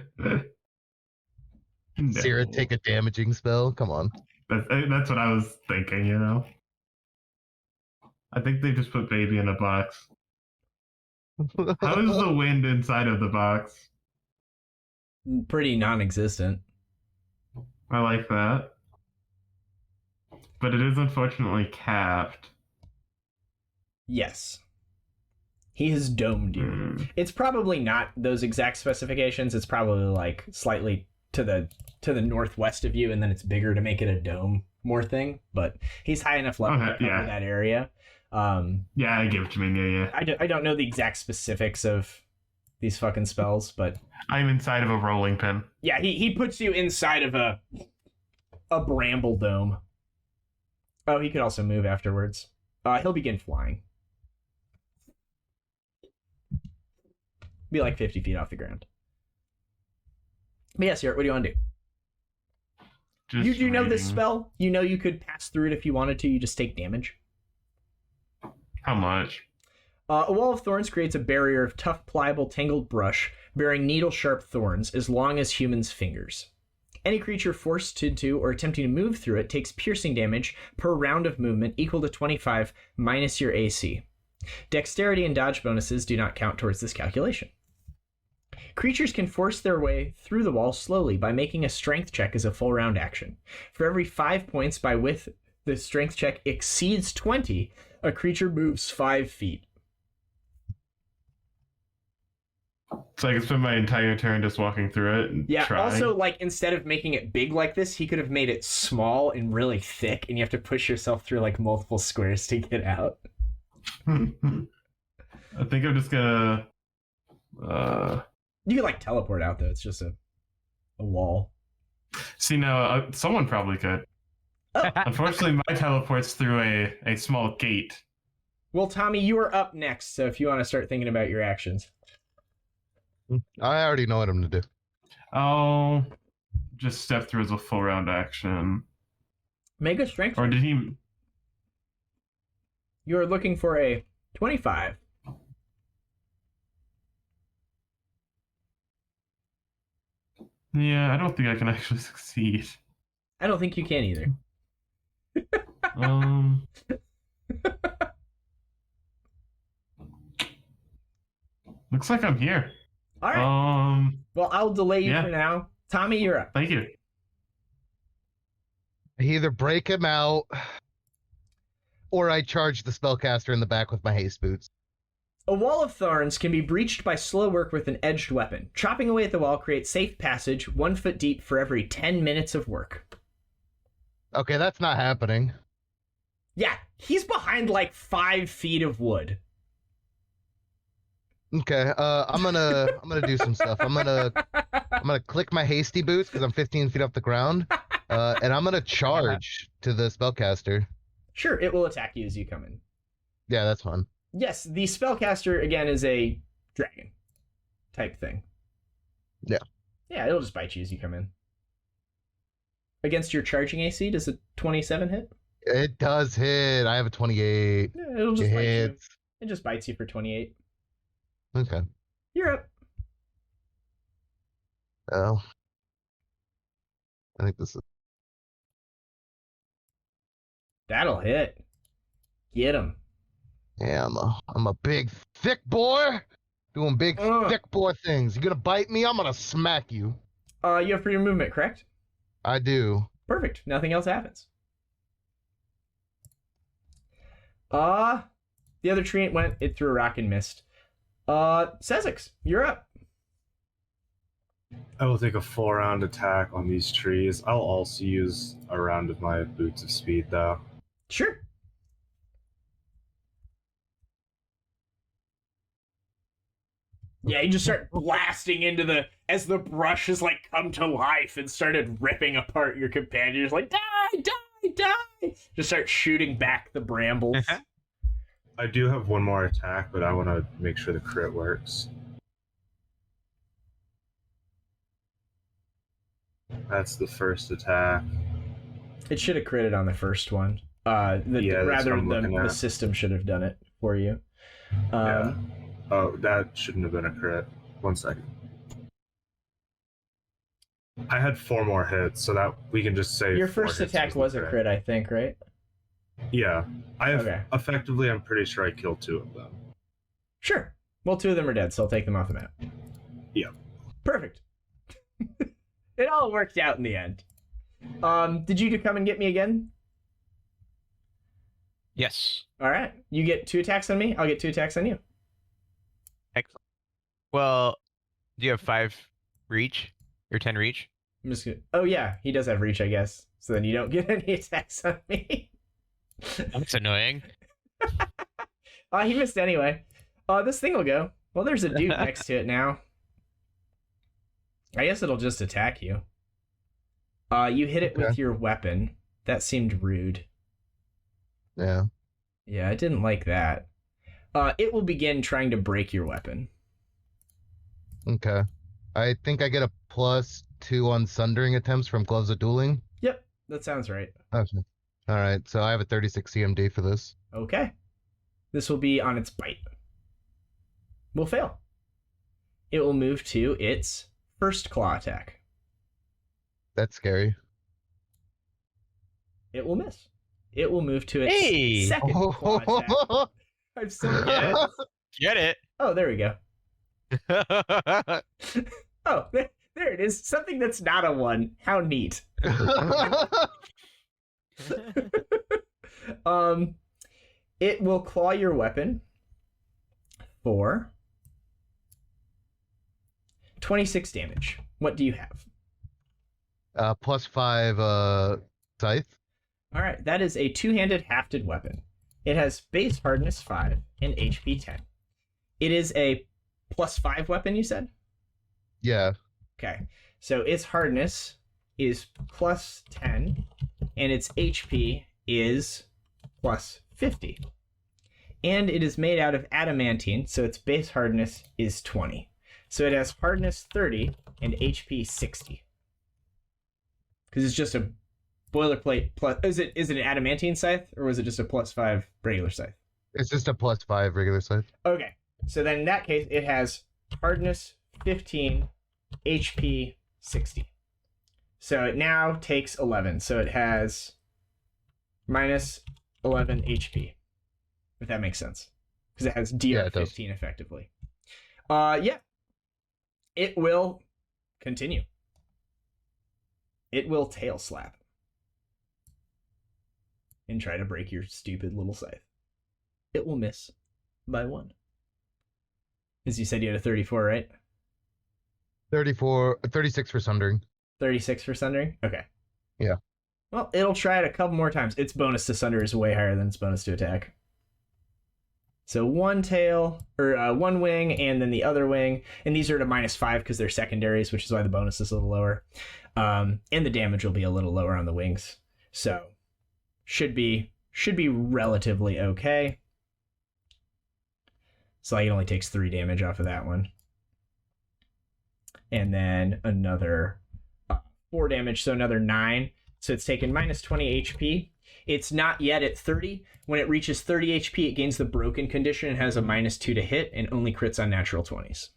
Seerra, take a damaging spell. Come on. That's what I was thinking, you know? I think they just put baby in a box. How is the wind inside of the box? Pretty non-existent. I like that. But it is unfortunately capped. Yes. He has domed you. Hmm. It's probably not those exact specifications. It's probably like slightly to the northwest of you, and then it's bigger to make it a dome more thing. But he's high enough level to cover yeah. that area. Yeah, I get what you mean. Yeah. I don't know the exact specifics of these fucking spells, but I'm inside of a rolling pin. yeah, he puts you inside of a bramble dome. Oh, he could also move afterwards. He'll begin flying. Be like 50 feet off the ground. But yes, Garrett, what do you want to do? Just You do know this reading. spell? You know you could pass through it if you wanted to. You just take damage. How much? A wall of thorns creates a barrier of tough, pliable, tangled brush bearing needle-sharp thorns as long as humans' fingers. Any creature forced into or attempting to move through it takes piercing damage per round of movement equal to 25 minus your AC. Dexterity and dodge bonuses do not count towards this calculation. Creatures can force their way through the wall slowly by making a strength check as a full round action. For every 5 points by which the strength check exceeds 20, a creature moves 5 feet. So I can spend my entire turn just walking through it and Yeah, trying. also, like, instead of making it big like this, he could have made it small and really thick, and you have to push yourself through, like, multiple squares to get out. I think I'm just gonna. You could, like, teleport out, though. It's just a wall. See now, someone probably could. Oh. Unfortunately, my teleport's through a small gate. Well, Tommy, you are up next, so if you want to start thinking about your actions. I already know what I'm gonna do. I'll just step through as a full round action. Make a strength. Or did he? You are looking for a 25. Yeah, I don't think I can actually succeed. I don't think you can either. Looks like I'm here. All right. Well, I'll delay you yeah. for now. Tommy, you're up. Thank you. I either break him out, or I charge the spellcaster in the back with my haste boots. A wall of thorns can be breached by slow work with an edged weapon. Chopping away at the wall creates safe passage 1 foot deep for every 10 minutes of work. Okay, that's not happening. Yeah, he's behind like 5 feet of wood. Okay, I'm gonna do some stuff. I'm gonna click my hasty boots because I'm 15 feet off the ground, and I'm gonna charge to the spellcaster. Sure, it will attack you as you come in. Yeah, that's fun. Yes, the spellcaster, again, is a dragon type thing. Yeah. Yeah, it'll just bite you as you come in. Against your charging AC, does a 27 hit? It does hit. I have a 28. Yeah, it'll just It bite you. hits. It just bites you for 28. Okay. You're up. Oh. I think this is. That'll hit. Get him. Yeah, I'm a big thick boy, doing big thick boy things. You gonna bite me? I'm gonna smack you. You have freedom of movement, correct? I do. Perfect. Nothing else happens. The other tree went. It threw a rock and missed. Sezzix, you're up. I will take a 4-round attack on these trees. I'll also use a round of my Boots of Speed, though. Sure. Yeah, you just start blasting into as the brush has like come to life and started ripping apart your companion. You're just like, die, die, die. Just start shooting back the brambles. I do have one more attack, but I want to make sure the crit works. That's the first attack. It should have critted on the first one. Yeah, that's what I'm looking the at. system should have done it for you. Yeah. Oh, that shouldn't have been a crit. 1 second. I had 4 more hits, so that we can just say Your 4 first hits attack was a crit, I think, right? Yeah. I have Okay. effectively, I'm pretty sure I killed 2 of them. Sure. Well, 2 of them are dead, so I'll take them off the map. Yeah. Perfect. It all worked out in the end. Did you come and get me again? Yes. All right. You get 2 attacks on me. I'll get 2 attacks on you. Excellent. Well, do you have 5 reach? Or 10 reach? I'm just gonna... Oh yeah, he does have reach, I guess. So then you don't get any attacks on me. That's annoying. He missed anyway. This thing will go. Well, there's a dude next to it now. I guess it'll just attack you. You hit it with your weapon. That seemed rude. Yeah. Yeah, I didn't like that. It will begin trying to break your weapon. Okay. I think I get a +2 on sundering attempts from Gloves of Dueling. Yep, that sounds right. Okay. All right. So I have a 36 CMD for this. Okay. This will be on its bite. Will fail. It will move to its first claw attack. That's scary. It will miss. It will move to its second claw attack. I'm so Get it? Get it? Oh, there we go. Oh, there it is. Something that's not a 1. How neat. It will claw your weapon for 26 damage. What do you have? +5 scythe. All right, that is a 2-handed hafted weapon. It has base hardness 5 and HP 10. It is a +5 weapon, you said? Yeah. Okay, so its hardness is +10, and its HP is +50. And it is made out of adamantine, so its base hardness is 20. So it has hardness 30 and HP 60. Because it's just a boilerplate plus. Is it an adamantine scythe, or was it just a +5 regular scythe? It's just a +5 regular scythe. Okay, so then in that case, it has hardness 15, HP 60. So it now takes 11. So it has minus 11 HP, if that makes sense, because it has DR 15 effectively. Yeah, it will continue. It will tail slap and try to break your stupid little scythe. It will miss by 1. As you said, you had a 34, right? 36 for sundering. 36 for sundering? Okay. Yeah. Well, it'll try it a couple more times. Its bonus to sunder is way higher than its bonus to attack. So 1 tail, or 1 wing, and then the other wing. And these are to -5 because they're secondaries, which is why the bonus is a little lower. And the damage will be a little lower on the wings. So should be relatively okay. So it only takes 3 damage off of that one. And then another 4 damage, so another 9. So it's taken -20 HP. It's not yet at 30. When it reaches 30 HP, it gains the broken condition and has a -2 to hit and only crits on natural 20s.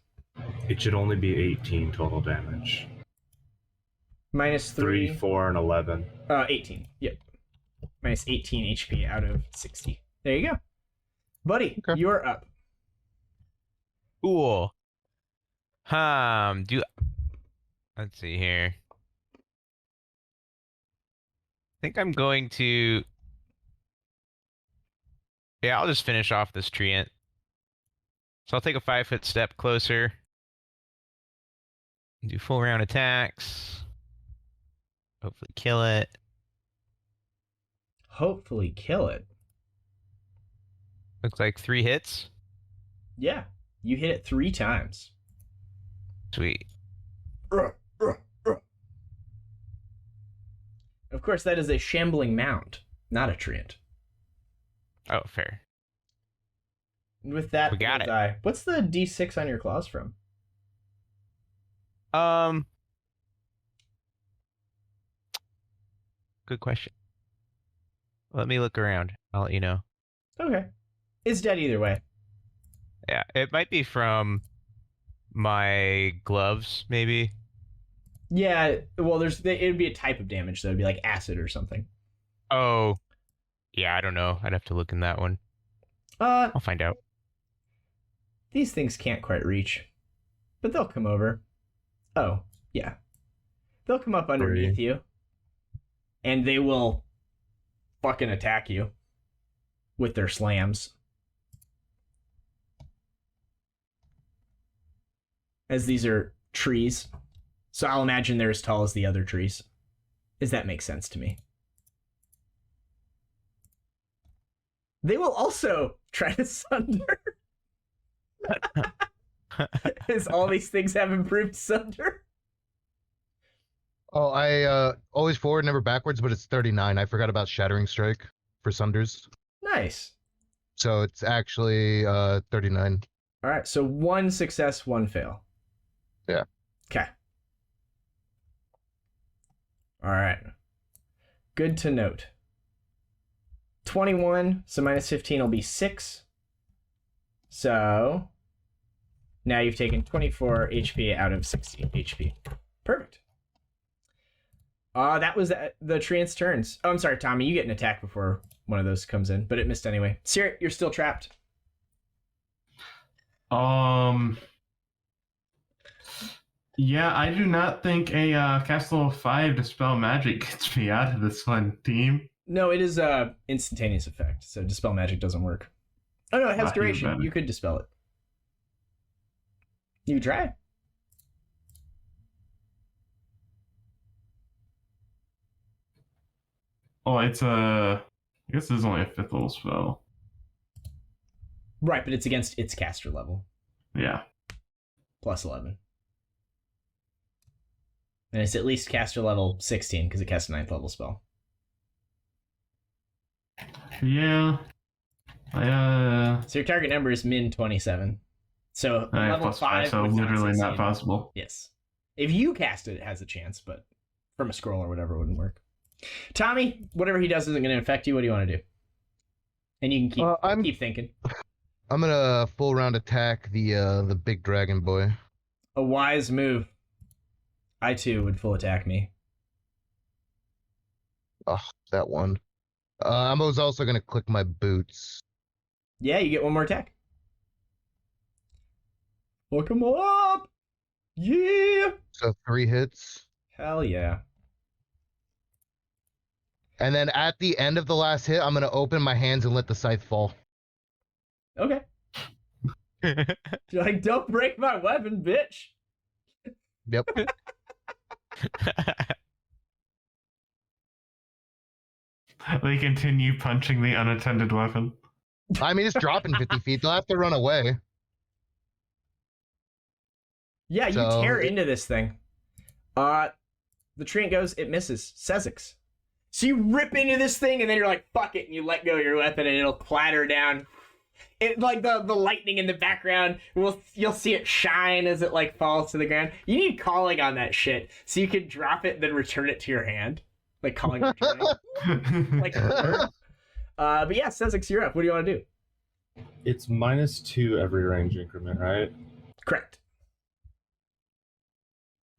It should only be 18 total damage. -3. 3, 4, and 11. 18. Yep. -18 HP out of 60. There you go. Buddy, Okay. you're up. Cool. Let's see here. I think I'm going to Yeah, I'll just finish off this treant. So I'll take a 5-foot step closer. Do full round attacks. Hopefully kill it. Hopefully kill it. Looks like 3 hits. Yeah, you hit it 3 times. Sweet. Of course, that is a shambling mound, not a treant. Oh, fair. With that, We got we'll it. die. What's the D6 on your claws from? Good question. Let me look around. I'll let you know. Okay. It's dead either way. Yeah, it might be from my gloves, maybe. Yeah, well, it would be a type of damage, so it'd be like acid or something. Oh, yeah, I don't know. I'd have to look in that one. I'll find out. These things can't quite reach, but they'll come over. Oh, yeah. They'll come up underneath you, and they will fucking attack you with their slams. As these are trees, so I'll imagine they're as tall as the other trees. Does that make sense to me? They will also try to sunder. As all these things have improved sunder. Oh, I always forward, never backwards, but it's 39. I forgot about Shattering Strike for Sunders. Nice. So it's actually 39. All right, so 1 success, 1 fail. Yeah. Okay. All right. Good to note. 21, so minus 15 will be 6. So now you've taken 24 HP out of 60 HP. Perfect. That was the treant's turns. Oh, I'm sorry, Tommy. You get an attack before one of those comes in, but it missed anyway. Seer, you're still trapped. Yeah, I do not think a cast level 5 Dispel Magic gets me out of this one, team. No, it is instantaneous effect, so Dispel Magic doesn't work. Oh, no, it has Not even duration. better. You could dispel it. You could try. Oh, it's I guess this is only a 5th level spell. Right, but it's against its caster level. Yeah. Plus 11. And it's at least caster level 16, because it casts a 9th level spell. Yeah. So your target number is min 27. So I have level plus 5 so would literally not succeed. possible. Yes. If you cast it, it has a chance, but from a scroll or whatever it wouldn't work. Tommy, whatever he does isn't going to affect you. What do you want to do? And you can keep thinking. I'm gonna full round attack the big dragon boy. A wise move. I too would full attack me. Oh, that one. I was also gonna click my boots. Yeah, you get one more attack. Look him up! Yeah! So 3 hits. Hell yeah. And then at the end of the last hit, I'm gonna open my hands and let the scythe fall. Okay. You're like, don't break my weapon, bitch! Yep. They continue punching the unattended weapon. I mean, it's dropping 50 feet. They'll have to run away. Yeah, you So tear into this thing. The treant goes, it misses. Sezzix. So you rip into this thing, and then you're like, fuck it, and you let go of your weapon, and it'll clatter down. It like the lightning in the background, you'll see it shine as it like falls to the ground. You need calling on that shit, so you can drop it, then return it to your hand. Like calling returning. Like but yeah, Sezzix, you're up. What do you want to do? It's -2 every range increment, right? Correct.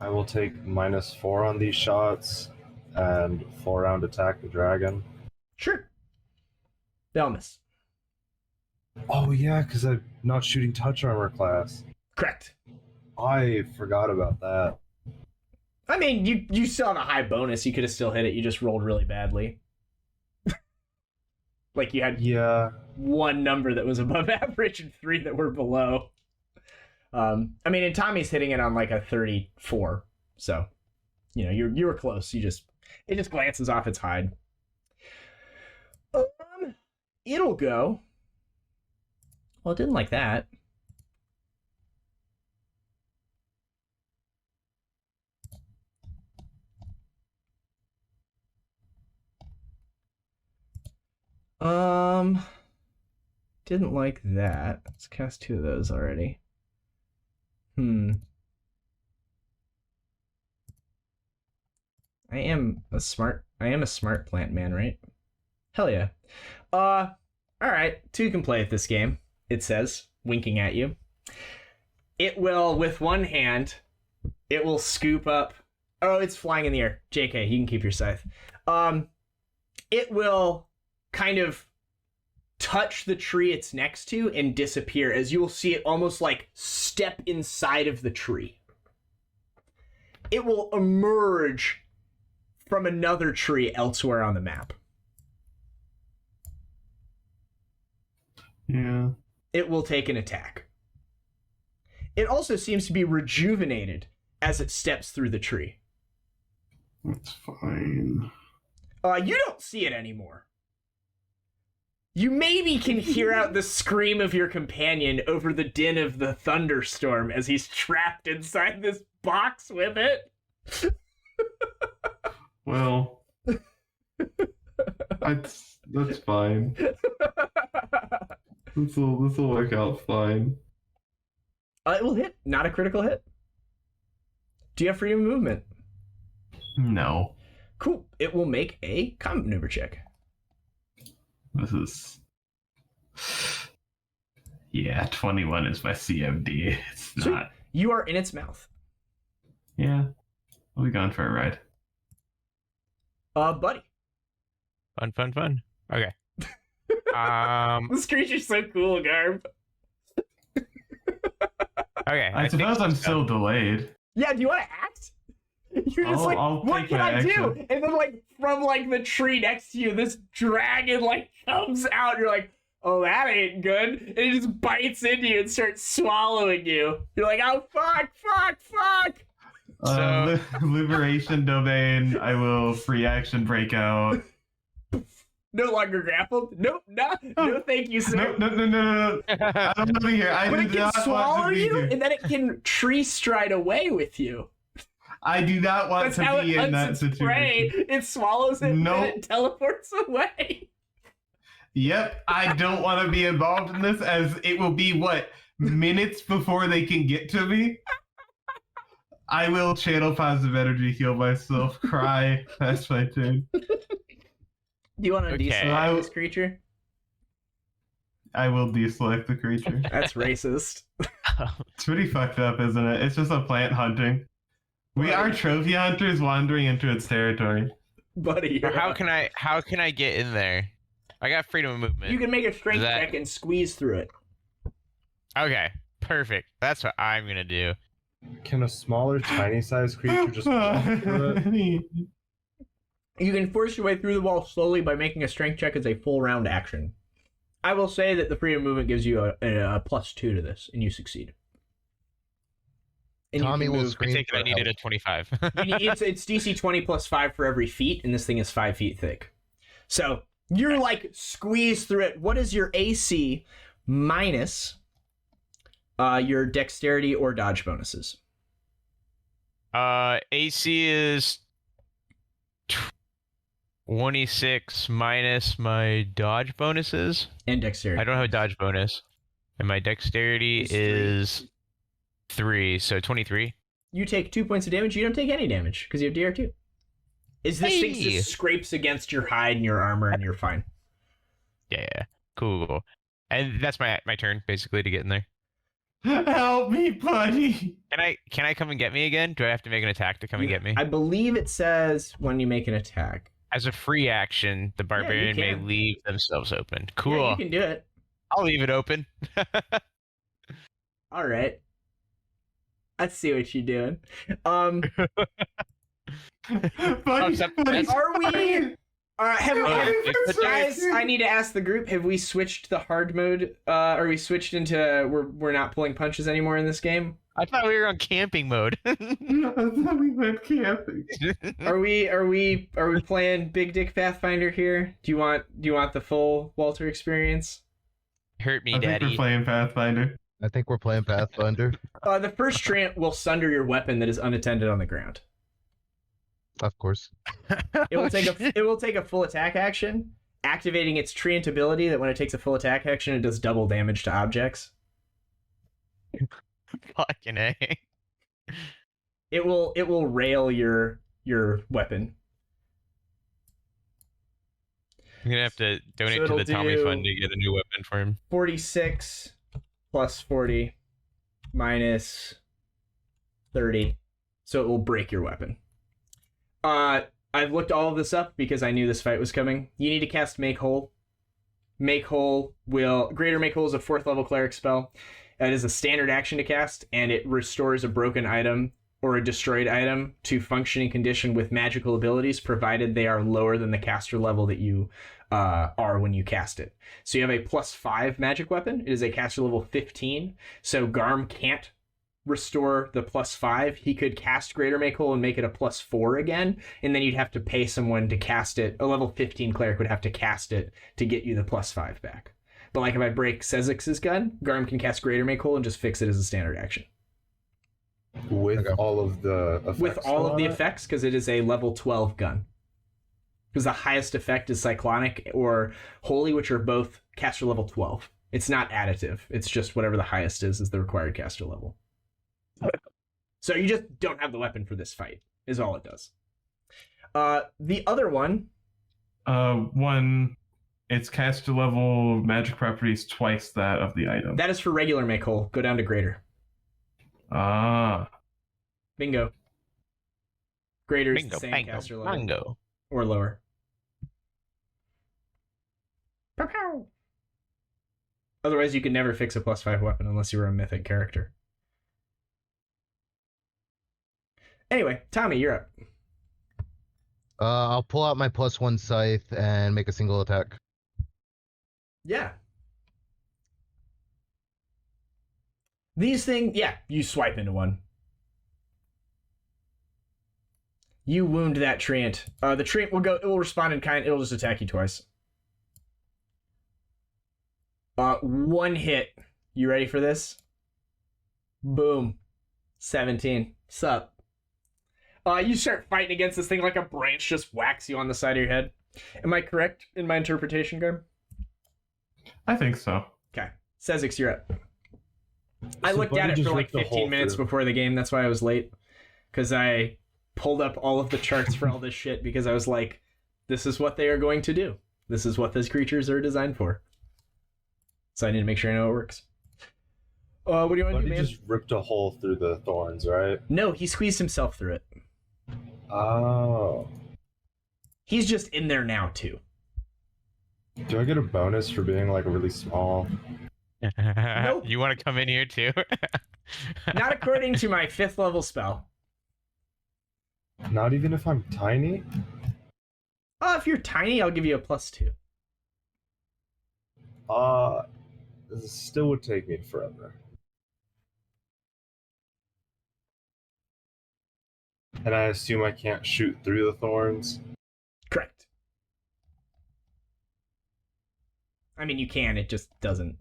I will take -4 on these shots and 4 round attack the dragon. Sure. They'll miss. Oh yeah, because I'm not shooting touch armor class. Correct. I forgot about that. I mean, you still have a high bonus. You could have still hit it. You just rolled really badly. Like you had Yeah. one number that was above average and 3 that were below. I mean, and Tommy's hitting it on like a 34, so you know you were close. It just glances off its hide. It'll go. Well, it didn't like that. Didn't like that. Let's cast 2 of those already. I am a smart plant man, right? Hell yeah. Alright, 2 can play at this game, it says, winking at you. It will, with one hand, it will scoop up. Oh, it's flying in the air. JK, you can keep your scythe. It will kind of touch the tree it's next to and disappear, as you will see it almost like step inside of the tree. It will emerge from another tree elsewhere on the map. Yeah. It will take an attack. It also seems to be rejuvenated as it steps through the tree. That's fine. You don't see it anymore. You maybe can hear out the scream of your companion over the din of the thunderstorm as he's trapped inside this box with it. Well, that's fine. This will work out fine. It will hit, not a critical hit. Do you have freedom of movement? No. Cool. It will make a combat maneuver check. This is... Yeah, 21 is my CMD. It's Sweet. not... You are in its mouth. Yeah. I'll be going for a ride. Buddy. Fun. Okay. This creature's so cool, Garm. Okay. I suppose I'm still delayed. Yeah, do you want to act? You're just I'll what take can my I do? action. And then, like, from, like, the tree next to you, this dragon, like, comes out. You're like, oh, that ain't good. And it just bites into you and starts swallowing you. You're like, oh, fuck. Liberation domain, I will free action breakout. No longer grappled? Nope, no, thank you, sir. No. I don't want to be here. I But do it can not swallow want to be you, here. and then it can tree stride away with you. I do not want That's to how be it in that hunts its prey. situation. It swallows it, Nope. and it teleports away. Yep, I don't want to be involved in this, as it will be, minutes before they can get to me? I will channel positive energy, heal myself, cry. That's my turn. Do you want to Okay. deselect this creature? I will deselect the creature. That's racist. It's pretty fucked up, isn't it? It's just a plant hunting. We are trophy hunters wandering into its territory. Buddy, But you're how up. can I get in there? I got freedom of movement. You can make a strength That- check and squeeze through it. Okay, perfect. That's what I'm gonna do. Can a smaller, tiny-sized creature just walk through it? You can force your way through the wall slowly by making a strength check as a full round action. I will say that the freedom of movement gives you a +2 to this, and you succeed. And you Tommy can will move- I scream take it I for needed help. a 25. it's DC 20 plus 5 for every feet, and this thing is 5 feet thick. So you're like squeezed through it. What is your AC minus your dexterity or dodge bonuses? AC is 26 minus my dodge bonuses. And dexterity. I don't have a dodge bonus. And my dexterity It's 3. is 3, so 23. You take 2 points of damage. You don't take any damage because you have DR2. Is this thing Hey! just scrapes against your hide and your armor, and you're fine. Yeah. Cool. And that's my turn, basically, to get in there. Help me, buddy! Can I come and get me again? Do I have to make an attack to come and get me? I believe it says when you make an attack. As a free action, the barbarian may can. leave themselves open. Yeah, Cool. you can do it. I'll leave it open. All right. Let's see what you're doing. Buddy, stop. buddy, Are we Guys, I need to ask the group, have we switched the hard mode? Are we switched into we're not pulling punches anymore in this game? I thought we were on camping mode. I thought we went camping. Are we playing Big Dick Pathfinder here? Do you want the full Walter experience? Hurt me, I think daddy. we're playing Pathfinder. I think we're playing Pathfinder. The first Trant will sunder your weapon that is unattended on the ground. Of course. It will take a full attack action, activating its Treant ability that when it takes a full attack action, it does double damage to objects. Fucking A. It will rail your weapon. I'm gonna have to donate So to the it'll Tommy do- Fund to get a new weapon for him. 46 plus 40 minus 30. So it will break your weapon. I've looked all of this up because I knew this fight was coming. You need to cast Make Whole. Make Whole Greater Make Whole is a 4th level cleric spell. It is a standard action to cast, and it restores a broken item or a destroyed item to functioning condition with magical abilities, provided they are lower than the caster level that you are when you cast it. So you have a +5 magic weapon. It is a caster level 15. So Garm can't restore the +5. He could cast Greater Make Whole and make it a +4 again, and then you'd have to pay someone to cast it. A level 15 cleric would have to cast it to get you the +5 back. But like if I break Sezzix's gun, Garm can cast Greater Make Whole and just fix it as a standard action. With all of the effects. With all of on the it? effects, because it is a level 12 gun. Because the highest effect is Cyclonic or Holy, which are both caster level 12. It's not additive. It's just whatever the highest is the required caster level. So you just don't have the weapon for this fight, is all it does. The other one... Its caster level magic properties twice that of the item. That is for regular Make Whole. Go down to Greater. Bingo. Greater is the same Bingo, caster level. bango. Or lower. Pow-pow. Otherwise, you could never fix a +5 weapon unless you were a mythic character. Anyway, Tommy, you're up. I'll pull out my +1 scythe and make a single attack. Yeah. These things, yeah, you swipe into one. You wound that Treant. The Treant it will respond in kind, it'll just attack you twice. One hit. You ready for this? Boom. 17. Sup? You start fighting against this thing like a branch just whacks you on the side of your head. Am I correct in my interpretation, Garm? I think so. Okay. Sezzix, you're up. I So looked Buddy at it just for like ripped the 15 hole minutes through. before the game. That's why I was late. Because I pulled up all of the charts for all this shit because I was like, this is what they are going to do. This is what those creatures are designed for. So I need to make sure I know it works. What do you want to do, Buddy man? just ripped a hole through the thorns, right? No, he squeezed himself through it. Oh. He's just in there now, too. Do I get a bonus for being like really small? Nope. You want to come in here too? Not according to my 5th level spell. Not even if I'm tiny? Oh, if you're tiny, I'll give you a +2. This still would take me forever. And I assume I can't shoot through the thorns. Correct. I mean, you can, it just doesn't.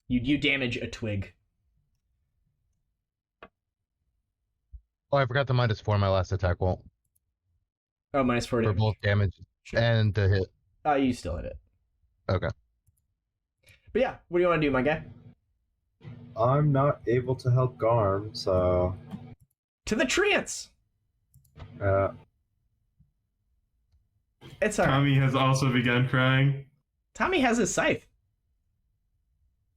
You damage a twig. Oh, I forgot the -4. My last attack won't. Oh, -4 For damage. both damage Sure. and the hit. Oh, you still hit it. Okay. But yeah, what do you want to do, my guy? I'm not able to help Garm, so To the trance! It's alright. Tommy has also begun crying. Tommy has his scythe.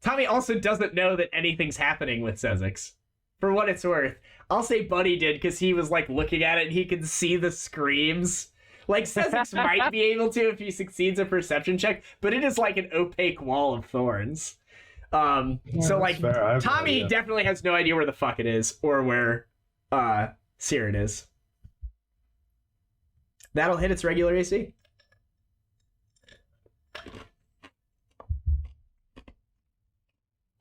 Tommy also doesn't know that anything's happening with Sezzix. For what it's worth. I'll say Buddy did, because he was like looking at it and he can see the screams. Like, Sezzix might be able to if he succeeds a perception check, but it is like an opaque wall of thorns. So like, fair. I have no Tommy idea. definitely has no idea where the fuck it is, or where Caerrat is. That'll hit its regular AC.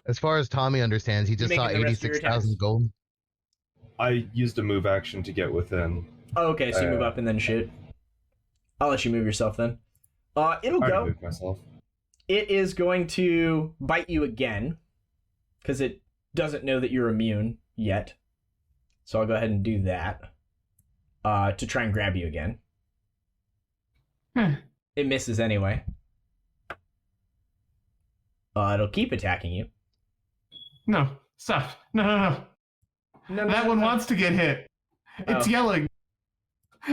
As far as Tommy understands, he just making saw the rest of your 86,000 attacks? gold. I used a move action to get within. Oh, okay, so you move up and then shoot. I'll let you move yourself then. It'll I go. moved myself. It is going to bite you again because it doesn't know that you're immune yet. So I'll go ahead and do that to try and grab you again. It misses anyway. It'll keep attacking you. No, stop. No. That one wants to get hit. It's yelling.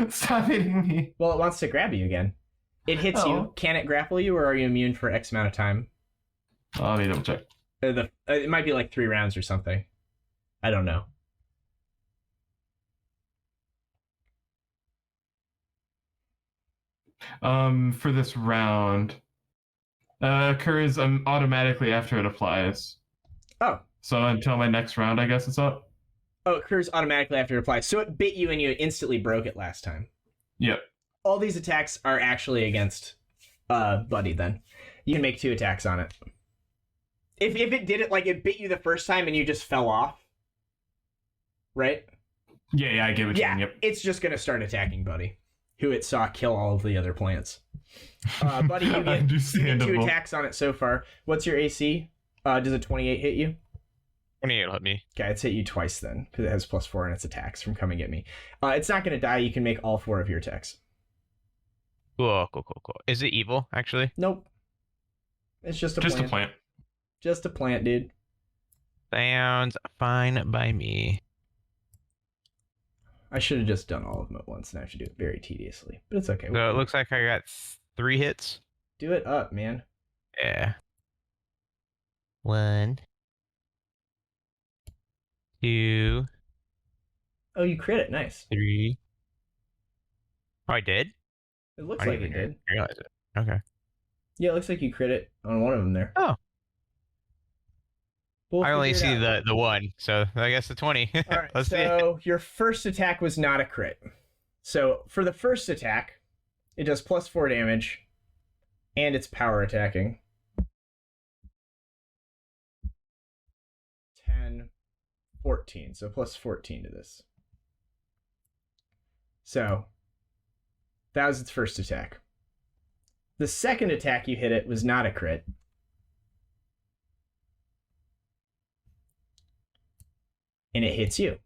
Stop hitting me. Well, it wants to grab you again. It hits you. Can it grapple you, or are you immune for X amount of time? Let me double check. It might be like 3 rounds or something. I don't know. For this round, occurs automatically after it applies. Oh. So until my next round, I guess it's up. Oh, it occurs automatically after it applies. So it bit you and you instantly broke it last time. Yep. All these attacks are actually against Buddy then. You can make 2 attacks on it. If it did it like it bit you the first time and you just fell off, right? Yeah, I get what you mean. Yep. It's just going to start attacking Buddy, who it saw kill all of the other plants. Buddy, you get 2 attacks on it so far. What's your AC? Does a 28 hit you? 28 hit me. Okay, it's hit you twice then, because it has +4 in its attacks from coming at me. It's not going to die. You can make all 4 of your attacks. Cool. Is it evil, actually? Nope. It's just a plant. Just a plant, dude. Sounds fine by me. I should have just done all of them at once, and I have to do it very tediously. But it's okay. So it looks like I got 3 hits. Do it up, man. Yeah. 1, 2. Oh, you crit it. Nice. 3. Oh, I did? It looks I like didn't it even did. realize it. Okay. Yeah, it looks like you crit it on one of them there. Oh. We'll I only figure it see out. the 1, so I guess the 20. All right, Let's see it. so your first attack was not a crit. So for the first attack, it does +4 damage, and it's power attacking. 10, 14, so +14 to this. So that was its first attack. The second attack you hit it was not a crit. And it hits you.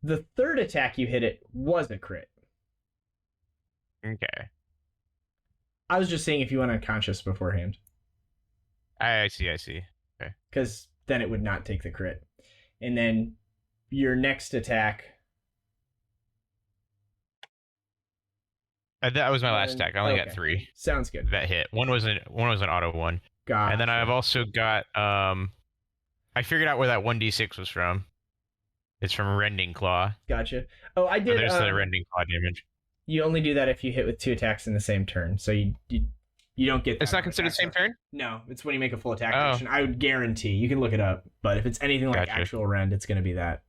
The third attack you hit it was a crit. Okay. I was just saying if you went unconscious beforehand, I see. because then it would not take the crit. And then your next attack. That was my last attack. I only got Okay. 3 Sounds good. that hit. One was an auto one. Gotcha. And then I've also got I figured out where that 1d6 was from. It's from Rending Claw. Gotcha. Oh, I So did. there's the Rending Claw damage. You only do that if you hit with 2 attacks in the same turn. So you don't get that. It's not on considered attack same roll. turn? No, it's when you make a full attack Oh. action. I would guarantee. You can look it up. But if it's anything like Gotcha. actual Rend, it's going to be that.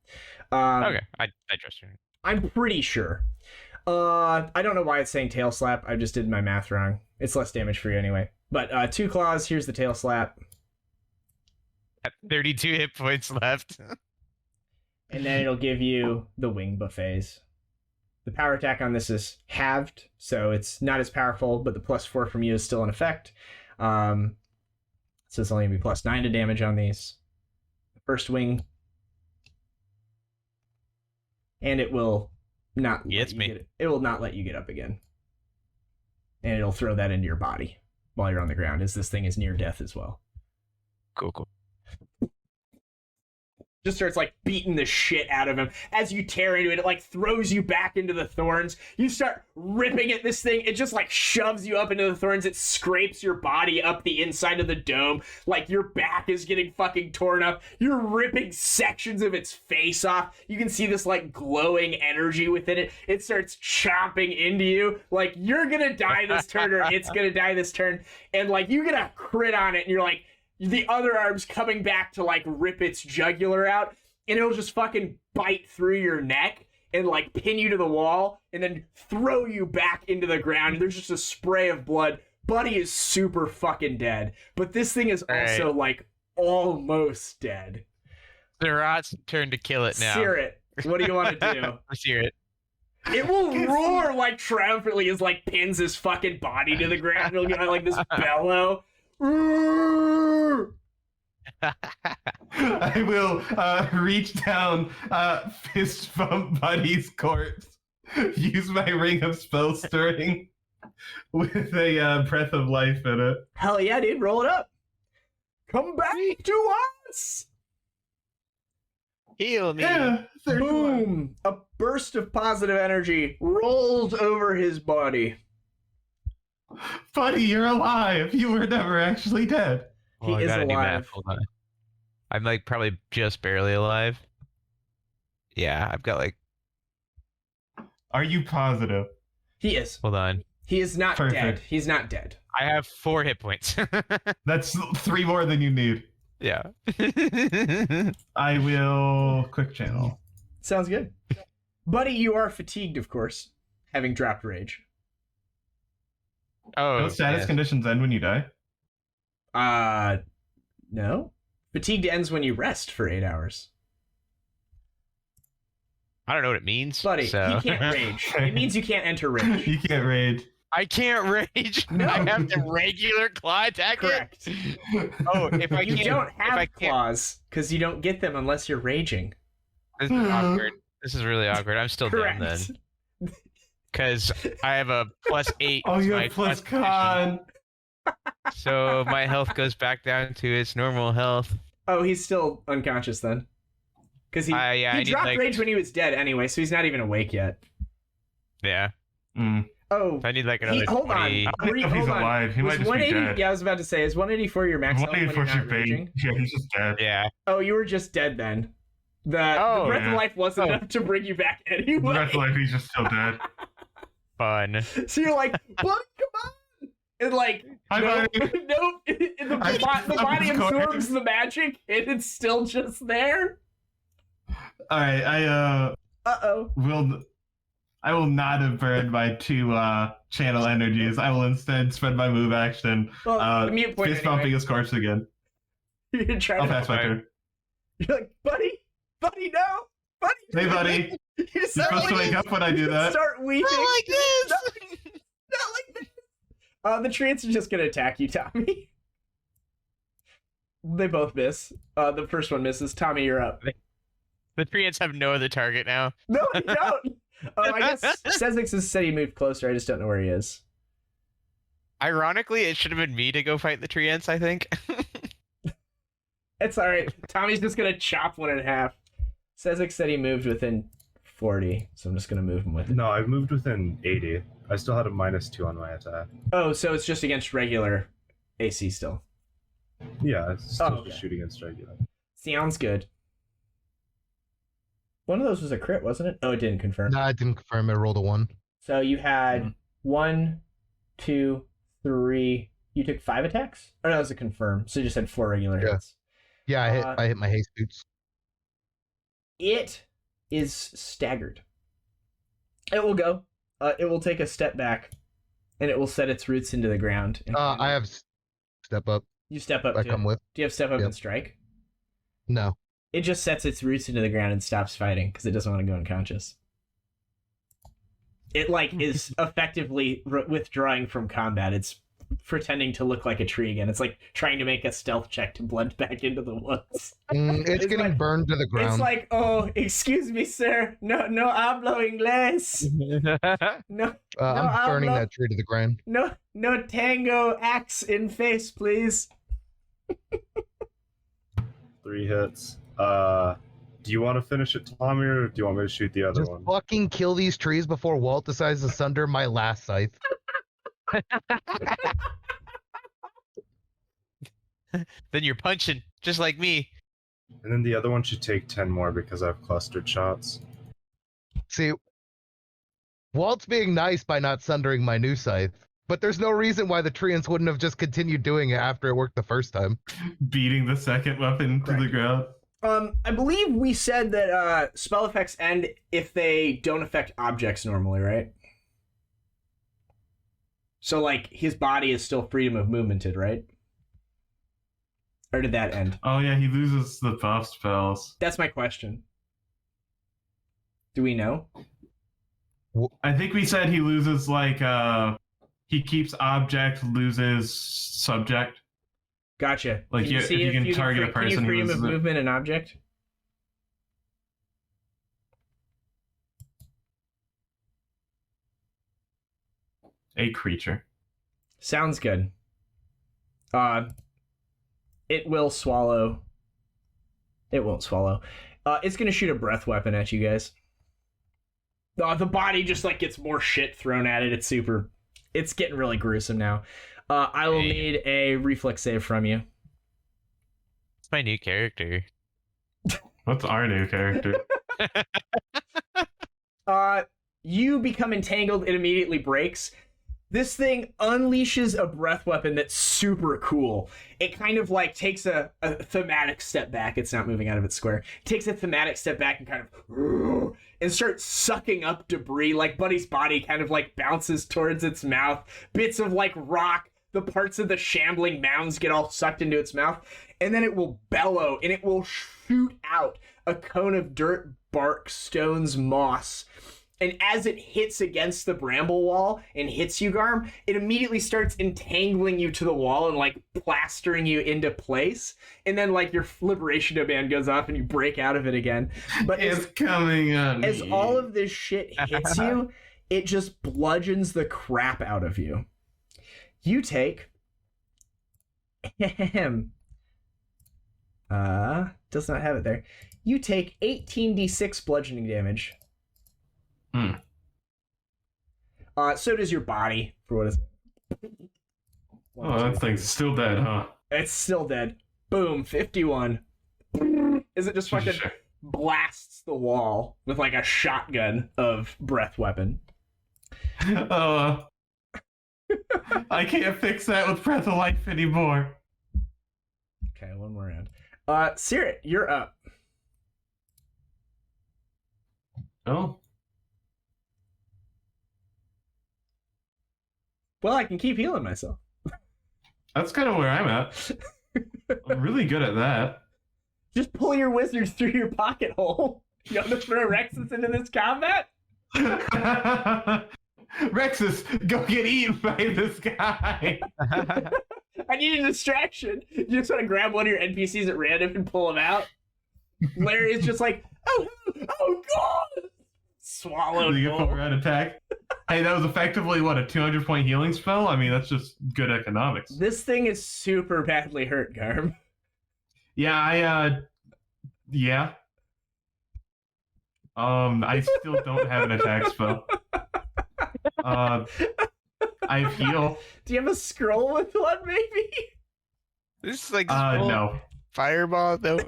Okay, I trust you. I'm pretty sure. I don't know why it's saying tail slap. I just did my math wrong. It's less damage for you anyway. But 2 claws. Here's the tail slap. At 32 hit points left. And then it'll give you the wing buffets. The power attack on this is halved, so it's not as powerful, but the +4 from you is still in effect. So it's only going to be +9 to damage on these. The first wing. And it will not it will not let you get up again. And it'll throw that into your body while you're on the ground, as this thing is near death as well. Cool. Just starts like beating the shit out of him. As you tear into it, it like throws you back into the thorns. You start ripping at this thing. It just like shoves you up into the thorns. It scrapes your body up the inside of the dome. Like your back is getting fucking torn up. You're ripping sections of its face off. You can see this like glowing energy within it. It starts chomping into you. Like you're gonna die this turn or it's gonna die this turn. And like you get a crit on it and you're like, the other arm's coming back to like rip its jugular out, and it'll just fucking bite through your neck and like pin you to the wall and then throw you back into the ground. And there's just a spray of blood Buddy is super fucking dead, but this thing is also like almost dead. Caerrat's turn to kill it now. Sear it. What do you want to do? Sear it. It will roar like triumphantly as like pins his fucking body to the ground. It'll get like this bellow. I will reach down, fist bump Buddy's corpse, use my ring of spell stirring with a breath of life in it. Hell yeah, dude, roll it up. Come back to us. Heal me. Yeah, 31. Boom! A burst of positive energy rolls over his body. Buddy, you're alive. You were never actually dead. He I is gotta do math. alive. Hold on. I'm like probably just barely alive. Yeah, I've got like. Are you positive? He is. Hold on. He is not Perfect. dead. He's not dead. I have 4 hit points. That's 3 more than you need. Yeah. I will quick channel. Sounds good. Buddy, you are fatigued, of course, having dropped rage. Oh. Don't status yes. conditions end when you die? No. Fatigued ends when you rest for 8 hours. I don't know what it means. Buddy, so. you can't rage. It means you can't enter rage. You can't rage. I can't rage. No. I have to regular claw attack it? Correct. Oh, if I You can't, don't if I have can't, claws, because you don't get them unless you're raging. this is awkward. This is really awkward. I'm still down then. Correct. Because I have a +8. Oh, to you my have plus constitution. con. So my health goes back down to its normal health. Oh, he's still unconscious then. Because he yeah, I need, dropped like- rage when he was dead anyway, so he's not even awake yet. Yeah. Mm. Oh, I need like another hold on. 20. I don't know if he's Hold on. alive. He might Was just be 180? dead. Yeah, I was about to say, is 184 your max health when you're 184 not raging? Yeah, he's just dead. Yeah. Oh, you were just dead then. The Oh, breath yeah. of life wasn't Oh. enough to bring you back anyway. The rest of life, he's just still dead. Fun. So you're like, buddy, come on! And like, Hi, nope, buddy. nope. The I body stopped absorbs the magic, and it's still just there. All right, Uh-oh. I will not have burned my 2 channel energies. I will instead spend my move action Well, mute point fist bumping anyway. his corpse again. You're trying I'll to... pass my Okay. turn. You're like, buddy, no! Buddy! Hey, buddy. You You're supposed to wake up when I do that. Start weeping. Not like this! Not like this! The treants are just gonna attack you, Tommy. They both miss. The first one misses. Tommy, you're up. The treants have no other target now. No, I don't! I guess Sezzix has said he moved closer. I just don't know where he is. Ironically, it should have been me to go fight the treants, I think. It's alright. Tommy's just gonna chop one in half. Sezzix said he moved within 40, so I'm just gonna move him with it. No, I've moved within 80. I still had a -2 on my attack. Oh, so it's just against regular AC still. Yeah, it's still okay. shooting against regular. Sounds good. One of those was a crit, wasn't it? Oh, it didn't confirm. No, I didn't confirm. I rolled a 1. So you had 1, 2, 3. You took 5 attacks? Or no, that was a confirm. So you just had 4 regular Yeah. hits. Yeah, I hit my haste boots. It is staggered. It will go. It will take a step back, and it will set its roots into the ground. And I have step up. you step up. I too. come with. Do you have step up Yep. and strike? No. It just sets its roots into the ground and stops fighting because it doesn't want to go unconscious. It is effectively withdrawing from combat. It's pretending to look like a tree again. It's like trying to make a stealth check to blend back into the woods. It's It's getting like- burned to the ground. It's like, oh, excuse me, sir. No hablo inglés. No, I'm burning hablo. that tree to the ground. no tango axe in face, please. 3 hits. Do you want to finish it, Tommy, or do you want me to shoot the other Just one? fucking kill these trees before Walt decides to sunder my last scythe. Then you're punching, just like me. And then the other one should take 10 more because I have clustered shots. See, Walt's being nice by not sundering my new scythe, but there's no reason why the treants wouldn't have just continued doing it after it worked the first time. Beating the second weapon to the Correct. ground. I believe we said that spell effects end if they don't affect objects normally, right? So, like, his body is still freedom of movemented, right? Or did that end? Oh yeah, he loses the buff spells. That's my question. Do we know? I think we said he loses like he keeps object, loses subject. Gotcha. Like Can you if see you can target a person can you who freedom loses of it. movement an object? A creature. Sounds good. It will swallow. It won't swallow. It's gonna shoot a breath weapon at you guys. The body just like gets more shit thrown at it. It's getting really gruesome now. I will need a reflex save from you. It's my new character. What's our new character? You become entangled. It immediately breaks. This thing unleashes a breath weapon that's super cool. It kind of like takes a thematic step back. It's not moving out of its square. It takes a thematic step back and kind of and starts sucking up debris. Like Buddy's body kind of like bounces towards its mouth. Bits of like rock, the parts of the shambling mounds get all sucked into its mouth. And then it will bellow and it will shoot out a cone of dirt, bark, stones, moss. And as it hits against the bramble wall and hits you, Garm, it immediately starts entangling you to the wall and, like, plastering you into place. And then, like, your liberation demand goes off and you break out of it again. But It's coming on as me. all of this shit hits you, it just bludgeons the crap out of you. You take... does not have it there. You take 18d6 bludgeoning damage. So does your body, for what is it? Oh, that thing's still dead, huh? It's still dead. Boom, 51. Is it just fucking Sure. blasts the wall with like a shotgun of breath weapon? I can't fix that with Breath of Life anymore. Okay, one more round. Caerrat, you're up. Oh. Well, I can keep healing myself. That's kind of where I'm at. I'm really good at that. Just pull your wizards through your pocket hole. You want to throw Rexus into this combat? Rexus, go get eaten by this guy. I need a distraction. You just want to grab one of your NPCs at random and pull them out. Larry is just like, oh god! Swallowed. You get full round attack. Hey, that was effectively what, a 200-point healing spell? I mean, that's just good economics. This thing is super badly hurt, Garm. Yeah, yeah. I still don't have an attack spell. I have heal. Do you have a scroll with one, maybe? This is like No. fireball though.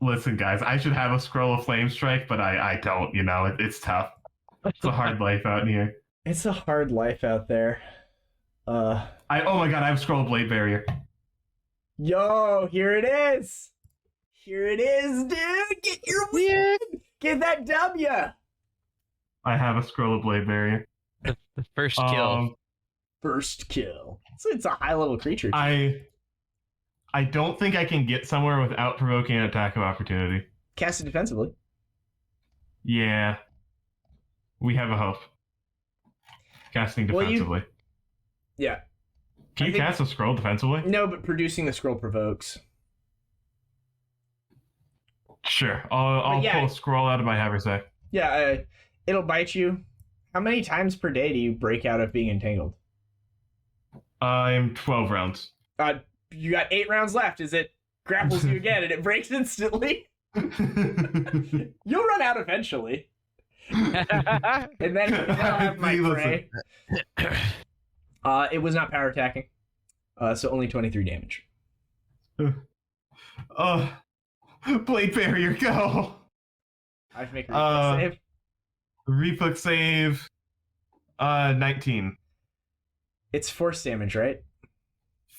Listen, guys, I should have a scroll of flame strike, but I don't. You know, it's tough. It's a hard life out here. It's a hard life out there. Oh my god, I have scroll of blade barrier. Yo, here it is. Here it is, dude. Get your win. Get that W. I have a scroll of blade barrier. The first kill. First kill. So it's a high level creature. I don't think I can get somewhere without provoking an attack of opportunity. Cast it defensively. Yeah. We have a hope. Casting Well, defensively. Yeah. Can you cast a scroll defensively? No, but producing the scroll provokes. Sure. I'll pull a scroll out of my haversack. Yeah, it'll bite you. How many times per day do you break out of being entangled? I'm 12 rounds. You got 8 rounds left. Is it grapples you again and it breaks instantly? You'll run out eventually. And then I'll have my prey. It was not power attacking. So only 23 damage. Blade barrier, go! I have to make a reflex save. Reflex save. 19. It's force damage, right?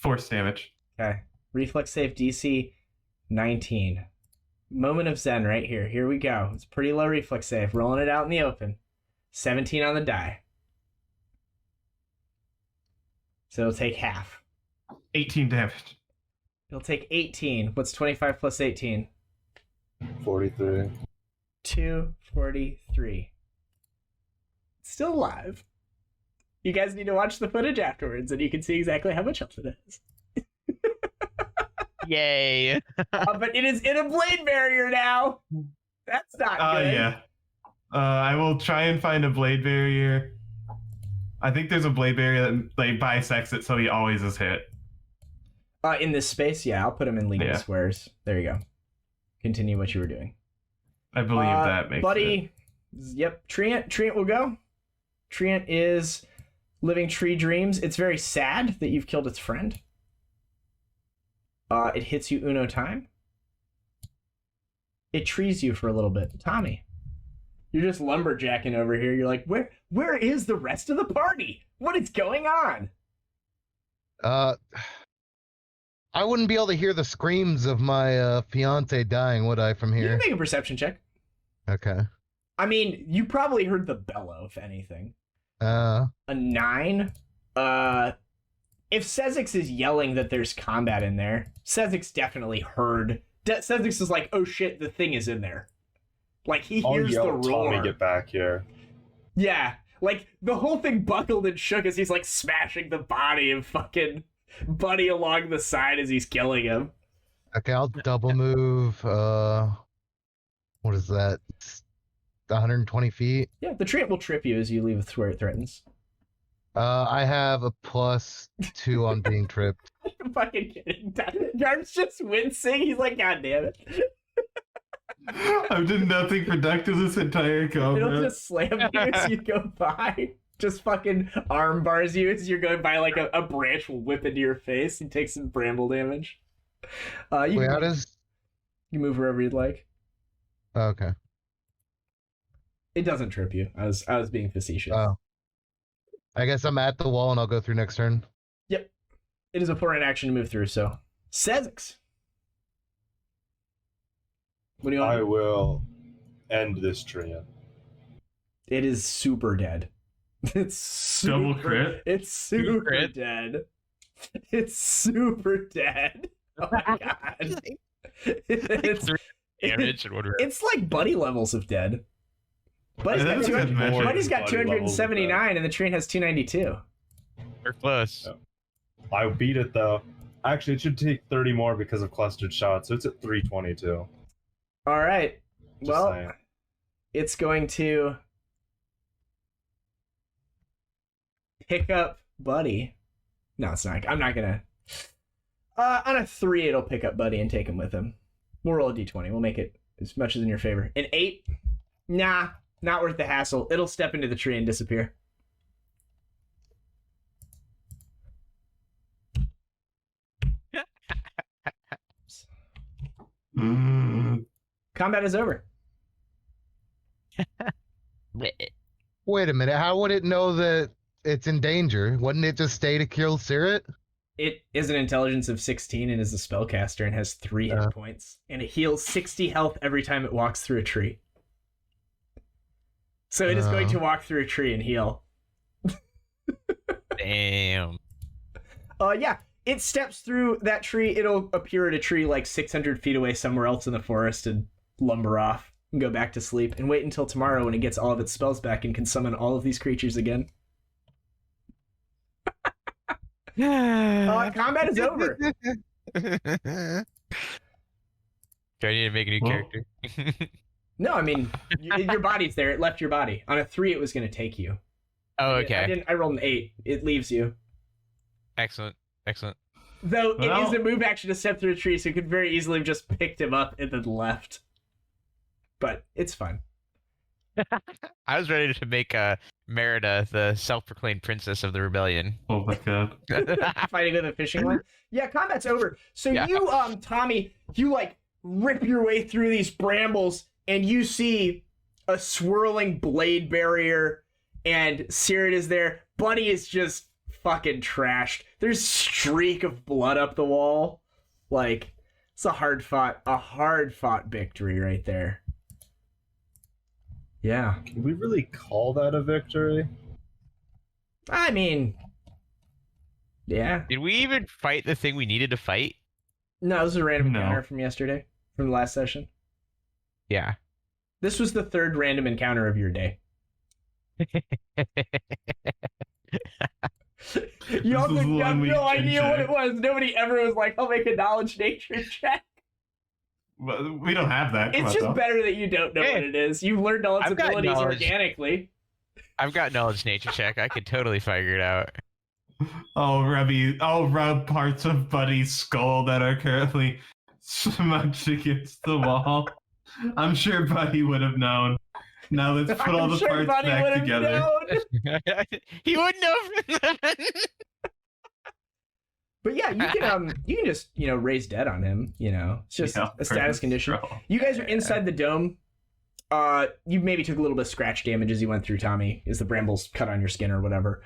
Force damage. Okay. Reflex save DC 19. Moment of Zen right here. Here we go. It's a pretty low reflex save. Rolling it out in the open. 17 on the die. So it'll take half. 18 damage. It'll take 18. What's 25 plus 18? 43. 243. Still alive. You guys need to watch the footage afterwards, and you can see exactly how much health it is. Yay! But it is in a blade barrier now. That's not good. Yeah. I will try and find a blade barrier. I think there's a blade barrier that like bisects it, so he always is hit. In this space, yeah, I'll put him in legal squares. There you go. Continue what you were doing. I believe that makes Buddy, yep, Treant will go. Treant is living tree dreams. It's very sad that you've killed its friend. It hits you uno time. It trees you for a little bit. Tommy, you're just lumberjacking over here. You're like, where is the rest of the party? What is going on? I wouldn't be able to hear the screams of my fiance dying, would I, from You here? can make a perception check. Okay. I mean, you probably heard the bellow, if anything. Uh, A 9. If Sezzix is yelling that there's combat in there, Sezzix definitely heard. Sezzix is like, oh shit, the thing is in there. Like, he I'll hears the yell, roar. Tommy, get back here. Yeah, like, the whole thing buckled and shook as he's, like, smashing the body of fucking Buddy along the side as he's killing him. okay, I'll double move. What is that? 120 feet. Yeah, the treant will trip you as you leave where it threatens. I have a +2 on being tripped. I'm fucking kidding. Garm's just wincing. He's like, God damn it. I've done nothing productive this entire It'll combat. just slam you as you go by. Just fucking arm bars you as you're going by, like a branch will whip into your face and take some bramble damage. You Wait, can how does... you move wherever you'd like. Okay. It doesn't trip you. I was being facetious. Oh. I guess I'm at the wall and I'll go through next turn. Yep. It is a foreign action to move through, so. Sezzix. What do you want? I will end this tree. It is super dead. It's super, Double crit? It's super Crit? dead. It's super dead. Oh my god. It's, Damage and whatever. it's like Buddy levels of dead. Buddy's That got is a good 200, measure. Buddy's got Buddy levels of 279 and the train has 292. We're close. I beat it though. Actually, it should take 30 more because of clustered shots, so it's at 322. All right. Just Well, saying. it's going to pick up Buddy. No, it's not. I'm not gonna. On a 3, it'll pick up Buddy and take him with him. We'll roll a d20. We'll make it as much as in your favor. An 8? Nah, not worth the hassle. It'll step into the tree and disappear. Combat is over. Wait a minute, how would it know that it's in danger? Wouldn't it just stay to kill Caerrat? It is an intelligence of 16 and is a spellcaster and has 3 hit points. And it heals 60 health every time it walks through a tree. So it is going to walk through a tree and heal. Damn. Yeah, it steps through that tree. It'll appear at a tree like 600 feet away somewhere else in the forest and lumber off and go back to sleep and wait until tomorrow when it gets all of its spells back and can summon all of these creatures again. Combat is over. Do I need to make a new Well- character? No, I mean, your body's there. It left your body. On a 3, it was going to take you. Oh, okay. I rolled an 8. It leaves you. Excellent. Excellent. Though it Well- is a move action to step through a tree, so you could very easily have just picked him up and then left. But it's fine. I was ready to make Merida the self-proclaimed princess of the rebellion. Oh my god. Fighting with a fishing line. Yeah, combat's over. So Yeah. you, Tommy, you like rip your way through these brambles, and you see a swirling blade barrier, and Caerrat is there. Buddy is just fucking trashed. There's a streak of blood up the wall. Like, it's a hard fought victory right there. Yeah. Can we really call that a victory? I mean, Yeah. Did we even fight the thing we needed to fight? No, this is a random No. encounter from yesterday, from the last session. Yeah. This was the third random encounter of your day. You also This is the have one we no idea what checked. it was. Nobody ever was like, I'll make a knowledge nature check. Well, we don't have that. Come It's on, just though. better that you don't know Hey, what it is. You've learned all its I've got abilities knowledge. organically. I've got knowledge nature check. I could totally figure it out. I'll rub parts of Buddy's skull that are currently smudged against the wall. I'm sure Buddy would have known. Now let's put all I'm the sure parts Buddy back would have together. known. He wouldn't have. But yeah, you can just, raise dead on him, It's just Yeah, a status first condition. scroll. You guys are inside the dome. You maybe took a little bit of scratch damage as you went through, Tommy, as the brambles cut on your skin or whatever.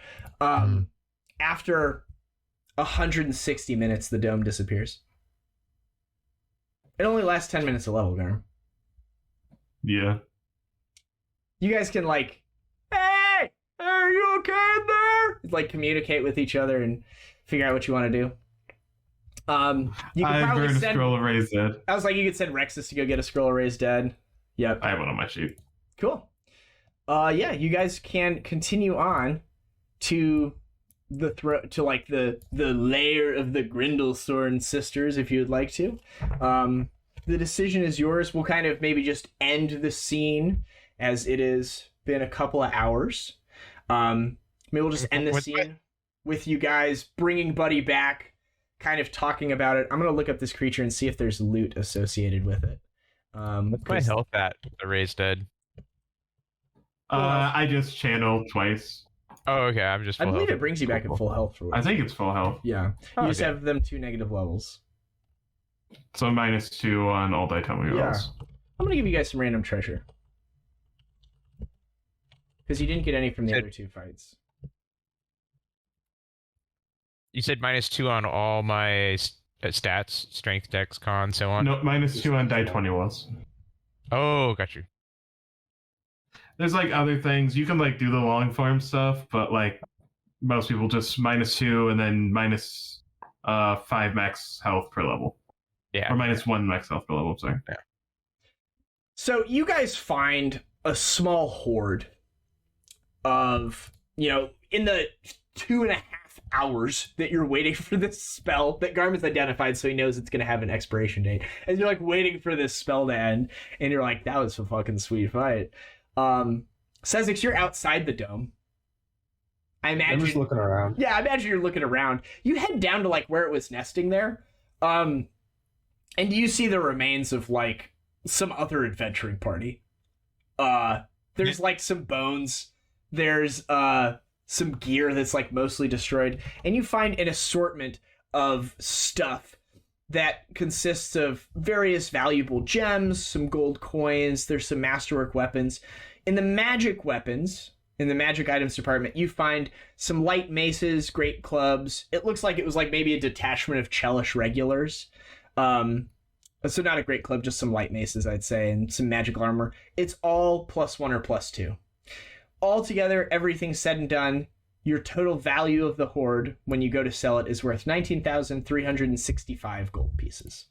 After 160 minutes, the dome disappears. It only lasts 10 minutes a level, Garm. Yeah. You guys can hey, are you okay in there? Communicate with each other and figure out what you want to do. You can I probably burned a send. scroll of raised dead. I was like, you could send Rexus to go get a scroll of raised dead. Yep. I have one on my sheet. Cool. Yeah, you guys can continue on to the the lair of the Grundlescorn Sisters if you would like to. The decision is yours. We'll kind of maybe just end the scene as it has been a couple of hours. Maybe we'll just end the scene with you guys bringing Buddy back, kind of talking about it. I'm gonna look up this creature and see if there's loot associated with it. What's my 'cause- health at? The raised dead. I just channeled twice. Oh, okay. I'm just. I Full believe health. it brings you back at full health. For I think it's full health. Yeah. Oh, You just okay. have them 2 negative levels. So -2 on all diatomy Yeah. rolls. I'm gonna give you guys some random treasure. Because you didn't get any from the Said- other 2 fights. You said -2 on all my stats: strength, dex, con, so on. No, -2 on die 20 was. Oh, got you. There's other things. You can do the long form stuff, but most people just -2 and then -5 max health per level. Yeah. Or -1 max health per level, I'm sorry. So you guys find a small horde of, in the 2.5 hours that you're waiting for this spell that Garm has identified, so he knows it's going to have an expiration date. And you're waiting for this spell to end, and you're like, that was a fucking sweet fight. Sezzix, you're outside the dome. I I'm imagine. just looking around. Yeah, I imagine you're looking around. You head down to where it was nesting there, and you see the remains of some other adventuring party. There's some bones. There's some gear that's mostly destroyed, and you find an assortment of stuff that consists of various valuable gems, some gold coins. There's some masterwork weapons. In the magic weapons, in the magic items department, you find some light maces, great clubs. It looks like it was maybe a detachment of Chelish regulars. So not a great club, just some light maces, I'd say, and some magical armor. It's all +1 or +2. Altogether, everything said and done, your total value of the hoard when you go to sell it is worth 19,365 gold pieces.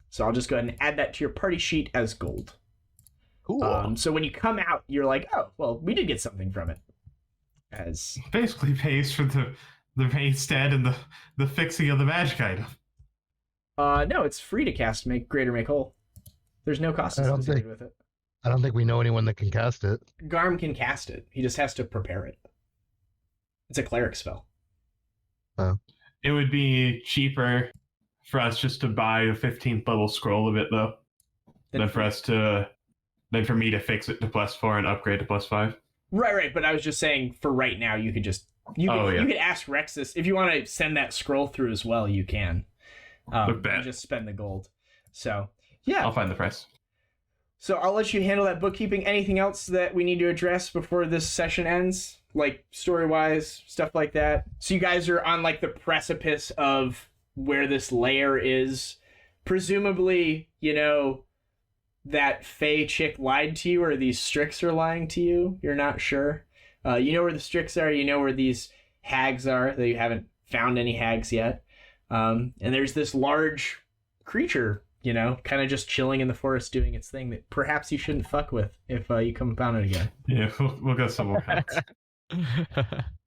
So I'll just go ahead and add that to your party sheet as gold. Cool. So when you come out, you're like, oh, well, we did get something from it. As Basically pays for the raised dead and the fixing of the magic item. no, it's free to cast Make Great or Make Whole. There's no cost I don't associated think- with it. I don't think we know anyone that can cast it. Garm can cast it. He just has to prepare it. It's a cleric spell. It would be cheaper for us just to buy a 15th level scroll of it, though, than for me to fix it to +4 and upgrade to +5. Right. But I was just saying, for right now, you could just you could ask Rexus if you want to send that scroll through as well. You can. Bet. And just spend the gold. So yeah. I'll find the price. So I'll let you handle that bookkeeping. Anything else that we need to address before this session ends? Story-wise, stuff like that. So you guys are on the precipice of where this lair is. Presumably, that Fae chick lied to you, or these Strix are lying to you. You're not sure. You know where the Strix are. You know where these hags are, though you haven't found any hags yet. And there's this large creature, you know, kind of just chilling in the forest doing its thing that perhaps you shouldn't fuck with if you come upon it again. Yeah, we'll go somewhere else.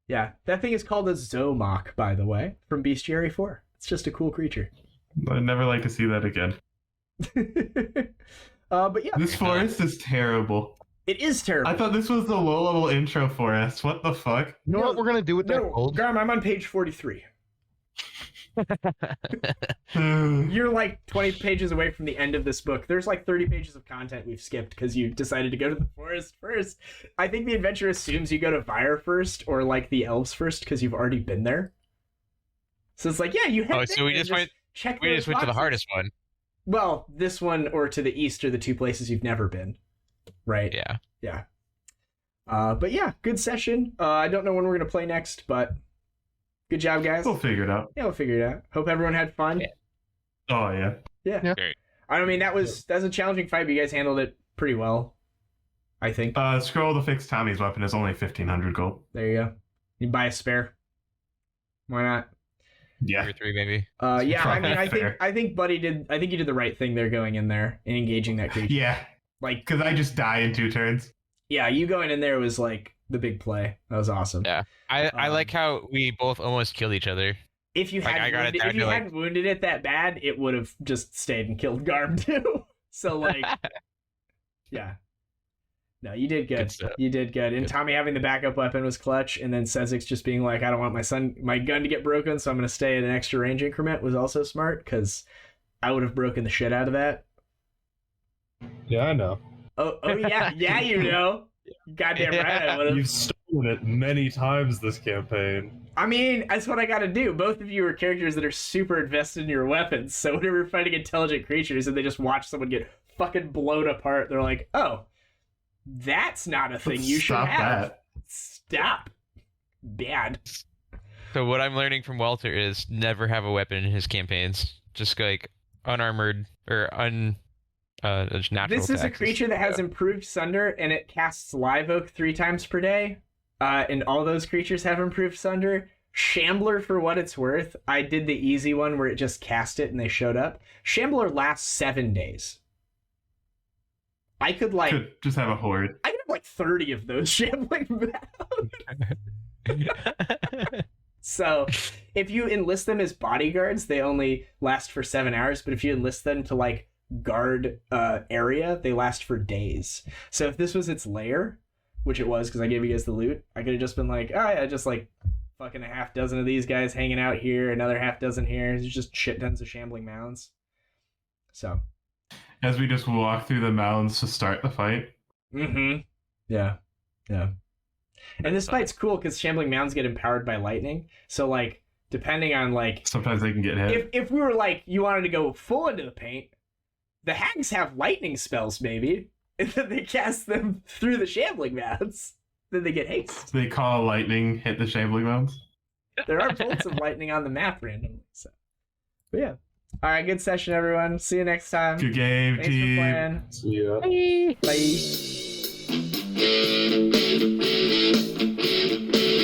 Yeah, that thing is called a Zomok, by the way, from Bestiary 4. It's just a cool creature. I'd never like to see that again. But yeah, This forest is terrible. it is terrible. I thought this was the low-level intro forest. What the fuck? You know what we're gonna do with that No, gold? Garm, I'm on page 43. You're like 20 pages away from the end of this book. There's like 30 pages of content we've skipped because you decided to go to the forest first. I think the adventure assumes you go to Vyre first or like the elves first because you've already been there. So it's like, yeah, you head Oh, there so we and just went. check We those just went to the boxes. hardest one. Well, this one or to the east are the two places you've never been. Right? Yeah. Yeah. But yeah, good session. I don't know when we're going to play next, but good job, guys. We'll figure it out. Yeah, we'll figure it out. Hope everyone had fun. Yeah. Oh, yeah. Yeah. Great. I mean, that was a challenging fight, but you guys handled it pretty well, I think. Scroll to fix Tommy's weapon is only 1,500 gold. There you go. You can buy a spare. Why not? Yeah. 2 or 3 maybe. Yeah, I mean, Fair. I think Buddy did. I think you did the right thing there, going in there and engaging that creature. Yeah, Like, because I just die in 2 turns. yeah, you going in there was like the big play. That was awesome. Yeah. I like how we both almost killed each other. If you Like, I got it wounded, down if you to, like- hadn't wounded it that bad, it would have just stayed and killed Garm too. So like, yeah. No, you did good. Good stuff. You did good. And Good. Tommy having the backup weapon was clutch, and then Sezzix just being like, I don't want my gun to get broken, so I'm going to stay at an extra range increment was also smart, because I would have broken the shit out of that. Yeah, I know. Oh yeah, yeah, you know. Goddamn right I would have. You've stolen it many times this campaign. I mean, that's what I got to do. Both of you are characters that are super invested in your weapons, so whenever you're fighting intelligent creatures and they just watch someone get fucking blown apart, they're like, oh, that's not a thing you should Stop have. that. Stop. Bad. So what I'm learning from Walter is never have a weapon in his campaigns. Just like unarmored or just natural This is a attacks. creature that has improved Sunder, and it casts Live Oak 3 times per day. And all those creatures have improved Sunder. Shambler, for what it's worth, I did the easy one where it just cast it and they showed up. Shambler lasts 7 days. I could like Could just have a horde. I could have like 30 of those shambling mounds. So if you enlist them as bodyguards, they only last for 7 hours. But if you enlist them to like guard area, they last for days. So if this was its lair, which it was because I gave you guys the loot, I could have just been like, oh yeah, just like fucking a half dozen of these guys hanging out here, another half dozen here. There's just shit tons of shambling mounds. So. As we just walk through the mounds to start the fight. Mm-hmm. Yeah. Yeah. And this fight's cool because shambling mounds get empowered by lightning. So like, depending on like, Sometimes they can get hit. if we were like, you wanted to go full into the paint, the hags have lightning spells maybe, and then they cast them through the shambling mounds. Then they get haste. They call lightning, hit the shambling mounds. There are bolts of lightning on the map randomly. So, but yeah. All right, good session, everyone. See you next time. Good game, Thanks for team. playing. See ya. Bye.